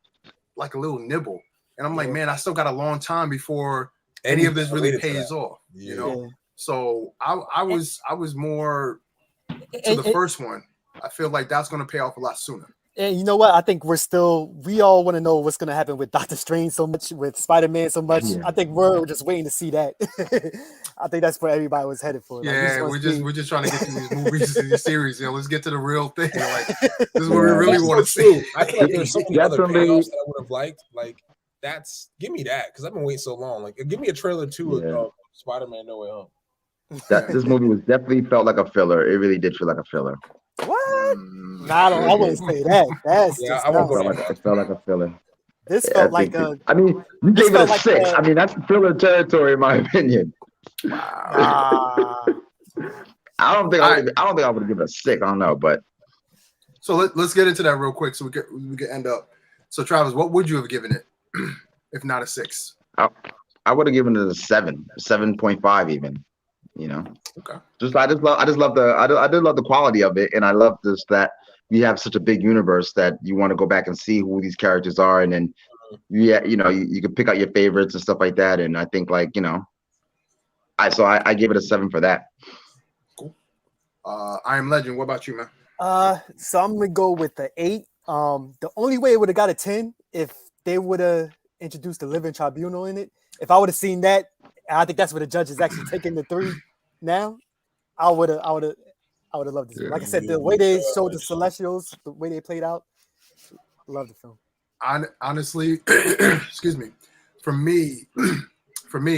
[SPEAKER 1] a little nibble, and I'm like, man, I still got a long time before any of this really pays off. You know, so I was more to the first one. I feel like that's going to pay off a lot sooner.
[SPEAKER 2] And you know what? I think we all want to know what's going to happen with Doctor Strange so much, with Spider-Man so much.
[SPEAKER 4] Yeah.
[SPEAKER 2] I think we're just waiting to see that. I think that's where everybody was headed for.
[SPEAKER 1] Yeah, we're just trying to get through these movies and these series. You know, let's get to the real thing. Like, this is what we really want to see.
[SPEAKER 3] I feel like there's so many other payoffs that I would have liked. Like, give me that, because I've been waiting so long. Like, give me a trailer too of Spider-Man No Way Home.
[SPEAKER 4] This movie was definitely felt like a filler. It really did feel like a filler.
[SPEAKER 2] What? I wouldn't say that. That's
[SPEAKER 3] I won't go
[SPEAKER 4] it felt like a filler.
[SPEAKER 2] This felt like
[SPEAKER 4] I mean, you gave it a 6. I mean, that's filler territory in my opinion.
[SPEAKER 2] Wow.
[SPEAKER 4] I don't think I would have given it a 6. I don't know, but
[SPEAKER 1] so let's get into that real quick so we can end up. So Travis, what would you have given it if not a 6?
[SPEAKER 4] I would have given it a 7, 7.5 even. You know,
[SPEAKER 1] okay.
[SPEAKER 4] I did love the quality of it, and I love this that we have such a big universe that you want to go back and see who these characters are, and then you can pick out your favorites and stuff like that. And I think I gave it a 7 for that.
[SPEAKER 1] Cool. I Am Legend. What about you, man?
[SPEAKER 2] So I'm gonna go with the 8. The only way it would have got a 10 if they would have introduced the Living Tribunal in it. If I would have seen that, I think that's where the judge is actually taking the 3 now. I would have loved this. Like I said, the way they showed the Celestials, the way they played out, love the film.
[SPEAKER 1] Honestly, excuse me. For me,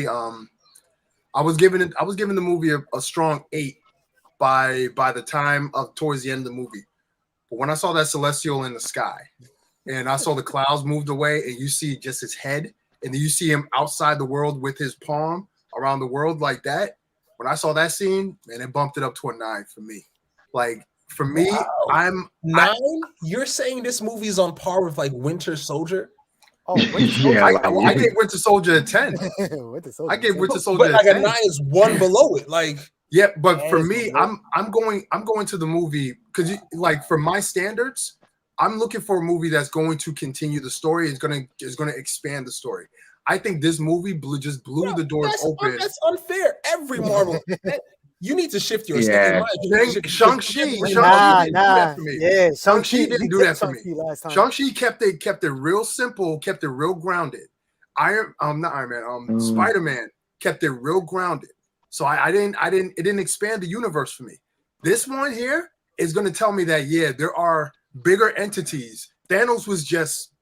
[SPEAKER 1] I was giving the movie a strong 8 by the time of towards the end of the movie. But when I saw that Celestial in the sky, and I saw the clouds moved away, and you see just his head, and then you see him outside the world with his palm around the world like that. When I saw that scene, man, it bumped it up to a 9 for me. Like, for me, I'm
[SPEAKER 3] 9. You're saying this movie is on par with like Winter Soldier?
[SPEAKER 2] Oh, Winter Soldier.
[SPEAKER 1] I gave Winter Soldier a 10. I gave Winter Soldier
[SPEAKER 3] but
[SPEAKER 1] a 10.
[SPEAKER 3] A 9 is one below it. Like,
[SPEAKER 1] yeah, but for me, I'm going to the movie because for my standards, I'm looking for a movie that's going to continue the story. Is going to expand the story. I think this movie blew the doors open.
[SPEAKER 3] That's unfair. Every Marvel, you need to shift your
[SPEAKER 1] Shang-Chi didn't do that for me. Shang-Chi kept it real simple, kept it real grounded. Spider-Man kept it real grounded. So it didn't expand the universe for me. This one here is going to tell me that there are bigger entities. Thanos was just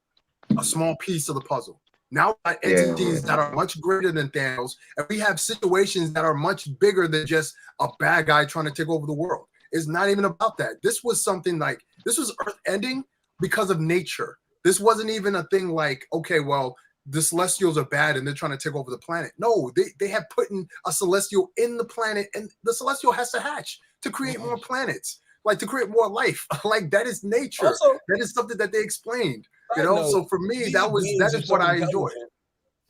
[SPEAKER 1] a small piece of the puzzle. Now entities that are much greater than Thanos, and we have situations that are much bigger than just a bad guy trying to take over the world. It's not even about that. This was something this was Earth ending because of nature. This wasn't even a thing like, okay, well, the Celestials are bad and they're trying to take over the planet. No, they have put in a Celestial in the planet, and the Celestial has to hatch to create more planets, to create more life. That is nature. Also, that is something that they explained. So for me, that is what I enjoy.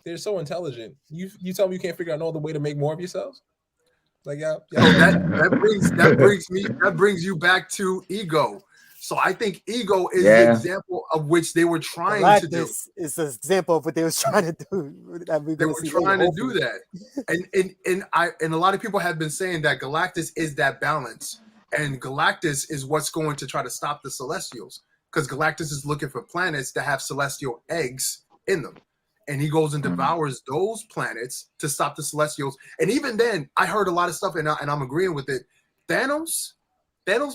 [SPEAKER 3] They're so intelligent. You tell me you can't figure out no other way to make more of yourselves?
[SPEAKER 1] That brings you back to Ego. So I think Ego is the example of which they were trying to do.
[SPEAKER 2] It's an example of what they were trying to do.
[SPEAKER 1] They were trying to do that, and a lot of people have been saying that Galactus is that balance, and Galactus is what's going to try to stop the Celestials. Because Galactus is looking for planets that have celestial eggs in them. And he goes and devours those planets to stop the Celestials. And even then, I heard a lot of stuff, and I'm agreeing with it. Thanos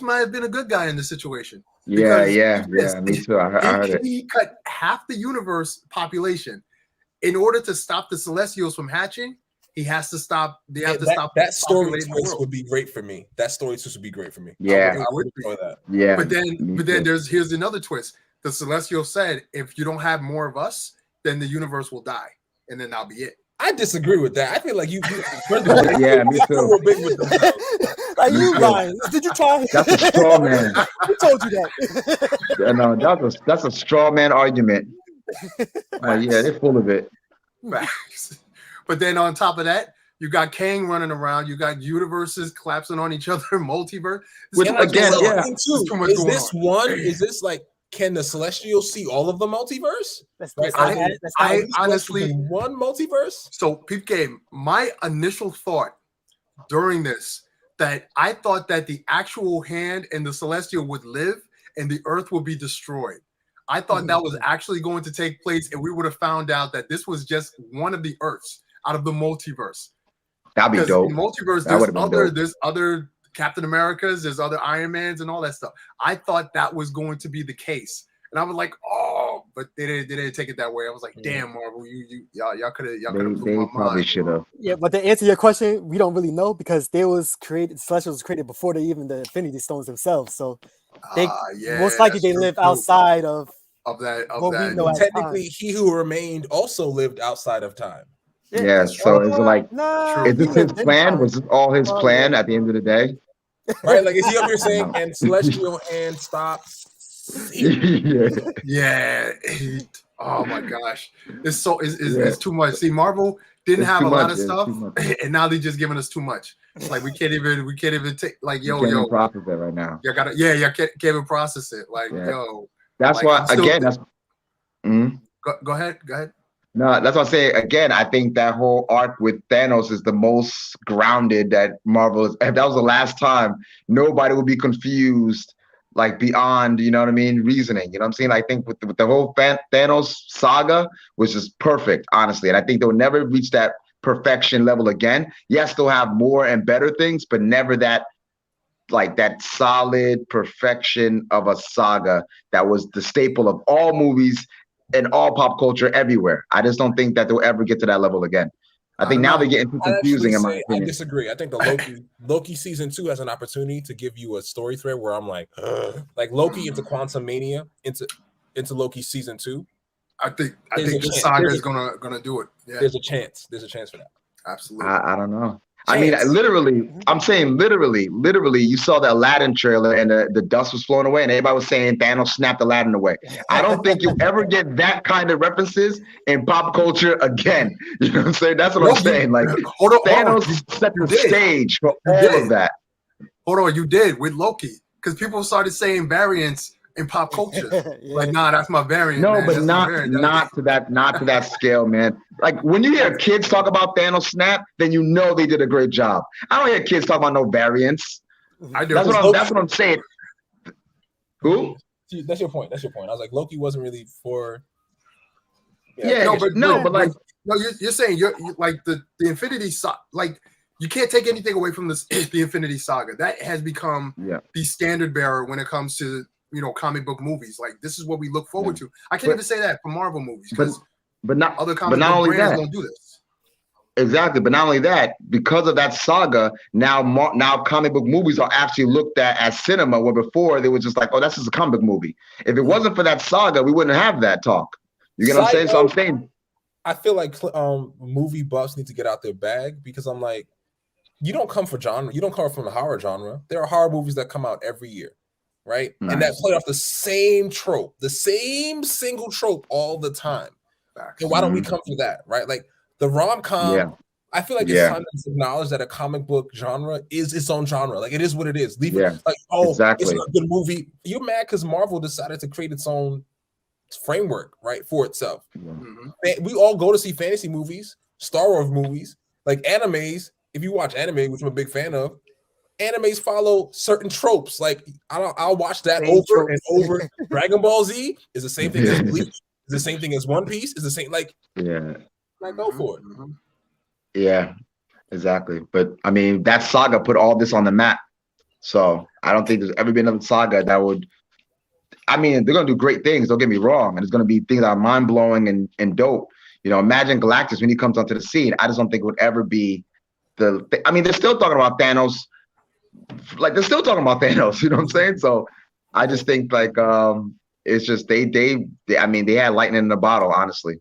[SPEAKER 1] might have been a good guy in this situation.
[SPEAKER 4] Yeah, me too. I heard it.
[SPEAKER 1] He cut half the universe population. In order to stop the Celestials from hatching, he has to stop. They have to stop.
[SPEAKER 3] That story twist would be great for me. That story twist would be great for me.
[SPEAKER 4] Yeah,
[SPEAKER 1] I would enjoy that.
[SPEAKER 4] Yeah,
[SPEAKER 1] but then here's another twist. The Celestial said, "If you don't have more of us, then the universe will die, and then that'll be it."
[SPEAKER 3] I disagree with that. I feel like you
[SPEAKER 4] yeah, me too.
[SPEAKER 3] Big with
[SPEAKER 2] like you, Ryan. Did you try?
[SPEAKER 4] That's a straw man.
[SPEAKER 2] Who told you that?
[SPEAKER 4] No, that's a straw man argument. Like, yeah, they're full of it.
[SPEAKER 1] Facts. But then on top of that, you got Kang running around. You got universes collapsing on each other, multiverse.
[SPEAKER 4] Which,
[SPEAKER 1] There's
[SPEAKER 4] again,
[SPEAKER 1] too much-
[SPEAKER 4] yeah.
[SPEAKER 1] there's too much
[SPEAKER 3] Is
[SPEAKER 1] going
[SPEAKER 3] this
[SPEAKER 1] on.
[SPEAKER 3] one? Is this like? Can the Celestials see all of the multiverse? Right?
[SPEAKER 1] I honestly,
[SPEAKER 3] one multiverse.
[SPEAKER 1] so Peep Game, my initial thought during this that I thought that the actual hand and the Celestial would live and the Earth would be destroyed. I thought that was actually going to take place, and we would have found out that this was just one of the Earths out of the multiverse.
[SPEAKER 4] That'd be
[SPEAKER 1] Because
[SPEAKER 4] dope.
[SPEAKER 1] in multiverse,
[SPEAKER 4] That would've been dope.
[SPEAKER 1] there's other Captain Americas, there's other Iron Mans, and all that stuff. I thought that was going to be the case, and I was like, oh, but they didn't take it that way. I was like, damn, Marvel, y'all could have
[SPEAKER 4] They
[SPEAKER 1] blew my
[SPEAKER 4] probably
[SPEAKER 1] mind.
[SPEAKER 4] should have.
[SPEAKER 2] Yeah, but to answer your question, we don't really know because Celestials was created before the Infinity Stones themselves. So they most likely they live outside of
[SPEAKER 1] that.
[SPEAKER 2] what we know as
[SPEAKER 3] Technically,
[SPEAKER 2] time.
[SPEAKER 3] he who remained also lived outside of time.
[SPEAKER 4] Yeah, so it's like,
[SPEAKER 2] Nah,
[SPEAKER 4] is this
[SPEAKER 2] he
[SPEAKER 4] his
[SPEAKER 2] lived in
[SPEAKER 4] plan?
[SPEAKER 2] time.
[SPEAKER 4] Was this all his plan at the end of the day?
[SPEAKER 3] Right? Like, is he up here saying, and Celestial hand stop?
[SPEAKER 4] Yeah.
[SPEAKER 1] Yeah. Oh my gosh, it's
[SPEAKER 4] Yeah.
[SPEAKER 1] too much. See, Marvel didn't
[SPEAKER 4] It's
[SPEAKER 1] have
[SPEAKER 4] too
[SPEAKER 1] a lot
[SPEAKER 4] much,
[SPEAKER 1] of
[SPEAKER 4] yeah,
[SPEAKER 1] stuff,
[SPEAKER 4] too much.
[SPEAKER 1] and now they're just giving us too much. Like we can't even take like
[SPEAKER 4] You can't even
[SPEAKER 1] yo.
[SPEAKER 4] process it right now.
[SPEAKER 1] You can't even process it. Like
[SPEAKER 4] Yeah.
[SPEAKER 1] yo,
[SPEAKER 4] That's
[SPEAKER 1] like,
[SPEAKER 4] why,
[SPEAKER 1] I'm still-
[SPEAKER 4] again, that's. Mhm.
[SPEAKER 1] go ahead.
[SPEAKER 4] No, that's what I'm saying. Again, I think that whole arc with Thanos is the most grounded that Marvel is. If that was the last time, nobody would be confused, like beyond, you know what I mean, reasoning. You know what I'm saying? I think with the whole Thanos saga was just perfect, honestly. And I think they'll never reach that perfection level again. Yes, they'll have more and better things, but never that like that solid perfection of a saga that was the staple of all movies and all pop culture everywhere. I just don't think that they'll ever get to that level again. I think now they're getting too confusing in my
[SPEAKER 3] I
[SPEAKER 4] opinion.
[SPEAKER 3] disagree. I think the Loki season 2 has an opportunity to give you a story thread where I'm like Loki into Quantum Mania into Loki season 2.
[SPEAKER 1] I think
[SPEAKER 3] There's a
[SPEAKER 1] this
[SPEAKER 3] chance.
[SPEAKER 1] saga is gonna do it. Yeah,
[SPEAKER 3] There's a chance for that.
[SPEAKER 1] absolutely.
[SPEAKER 4] I don't know. I mean, I'm saying literally, you saw the Aladdin trailer and the dust was flowing away and everybody was saying Thanos snapped Aladdin away. I don't think you'll ever get that kind of references in pop culture again. You know what I'm saying? That's what I'm saying. Like, Thanos set the stage for all of that.
[SPEAKER 1] Hold on, you did with Loki because people started saying variants in pop culture. Like, nah, that's my variant.
[SPEAKER 4] No,
[SPEAKER 1] man.
[SPEAKER 4] but
[SPEAKER 1] That's
[SPEAKER 4] not to that scale, man. Like when you hear kids talk about Thanos snap, then you know they did a great job. I don't hear kids talk about no variants.
[SPEAKER 1] I do.
[SPEAKER 4] That's what I'm saying. Who?
[SPEAKER 3] That's your point. I was like, Loki wasn't really for.
[SPEAKER 1] You're saying you're like the Infinity Saga. Like you can't take anything away from this the Infinity Saga. That has become the standard bearer when it comes to comic book movies. Like this is what we look forward to. I can't even say that for Marvel movies because other comic book brands don't do this.
[SPEAKER 4] Exactly, but not only that, because of that saga, now comic book movies are actually looked at as cinema, where before they were just like, oh, that's just a comic book movie. If it wasn't for that saga, we wouldn't have that talk. You get what I'm saying? So I'm saying,
[SPEAKER 3] I feel like movie buffs need to get out their bag because I'm like, you don't come for genre, you don't come from the horror genre. There are horror movies that come out every year, right? Nice. And that play off the same trope, the same single trope all the time. And why don't we come for that, right? Like the rom-com, I feel like it's time to acknowledge that a comic book genre is its own genre. Like it is what it is. Leave it like, it's not a good movie. You're mad because Marvel decided to create its own framework, right, for itself. We all go to see fantasy movies, Star Wars movies, like animes. If you watch anime, which I'm a big fan of, animes follow certain tropes. Like I'll watch that over and over. Dragon Ball Z is the same thing as Bleach. Is the same thing as One Piece. Is the same like Like go for it.
[SPEAKER 4] Yeah, exactly. But I mean, that saga put all this on the map. So I don't think there's ever been another saga that would. I mean, they're gonna do great things. Don't get me wrong, and it's gonna be things that are mind blowing and dope. You know, imagine Galactus when he comes onto the scene. I just don't think it would ever be I mean, they're still talking about Thanos. Like they're still talking about Thanos. You know what I'm saying? So I just think like it's just they I mean, they had lightning in a bottle, honestly.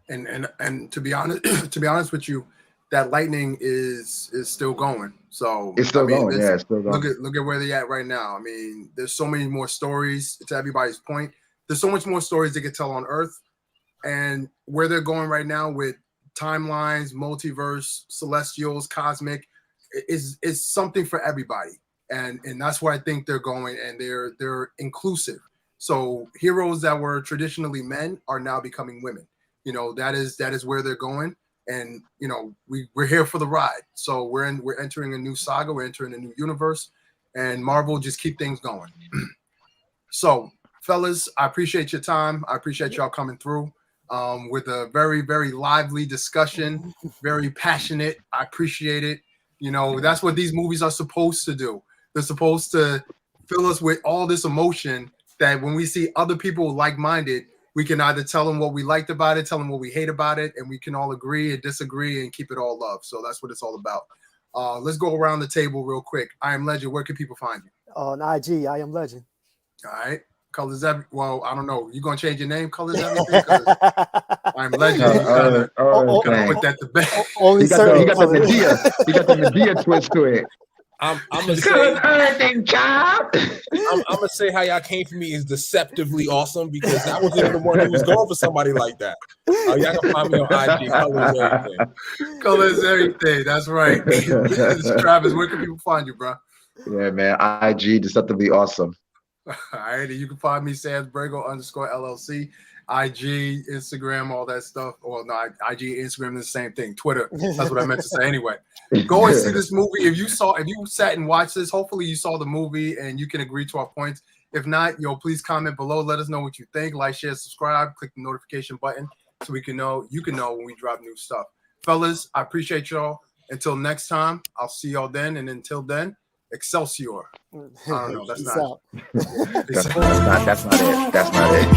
[SPEAKER 1] And to be honest with you, that lightning is still going. So
[SPEAKER 4] it's still going. It's still going.
[SPEAKER 1] Look at where they're at right now. I mean, there's so many more stories. To everybody's point, there's so much more stories they could tell on Earth, and where they're going right now with timelines, multiverse, celestials, cosmic, is something for everybody, and that's where I think they're going, and they're inclusive. So heroes that were traditionally men are now becoming women. You know, that is where they're going, and you know, we're here for the ride. So we're entering a new saga, we're entering a new universe, and Marvel just keep things going. So, fellas, I appreciate your time. I appreciate y'all coming through with a very, very lively discussion, very passionate. I appreciate it. You know, that's what these movies are supposed to do. They're supposed to fill us with all this emotion that when we see other people like-minded, we can either tell them what we liked about it, tell them what we hate about it, and we can all agree and disagree and keep it all love. So that's what it's all about. Let's go around the table real quick. I Am Legend, where can people find you?
[SPEAKER 2] On IG, I Am Legend.
[SPEAKER 1] All right. Colors well, I don't know. You gonna change your name, Colors Everything? 'Cause I'm Legend. You gotta put that to bed.
[SPEAKER 2] Only
[SPEAKER 4] he got the Medea twist to it.
[SPEAKER 3] I'm gonna say
[SPEAKER 4] everything, child.
[SPEAKER 3] I'm gonna say how y'all came for me is deceptively awesome, because I wasn't the one who was going for somebody like that. Y'all can find me on IG, Colors Everything.
[SPEAKER 1] Colors Everything. That's right. Travis, where can people find you, bro?
[SPEAKER 4] Yeah, man. IG, deceptively awesome.
[SPEAKER 1] All right, and you can find me _LLC, IG, Instagram, all that stuff. Well, no, IG, Instagram is the same thing. Twitter. That's what I meant to say. Anyway, go and see this movie. If you sat and watched this, hopefully you saw the movie and you can agree to our points. If not, please comment below. Let us know what you think. Like, share, subscribe. Click the notification button so you can know when we drop new stuff. Fellas, I appreciate y'all. Until next time, I'll see y'all then. And until then, Excelsior. I don't know. That's not.
[SPEAKER 4] That's not it. That's not it.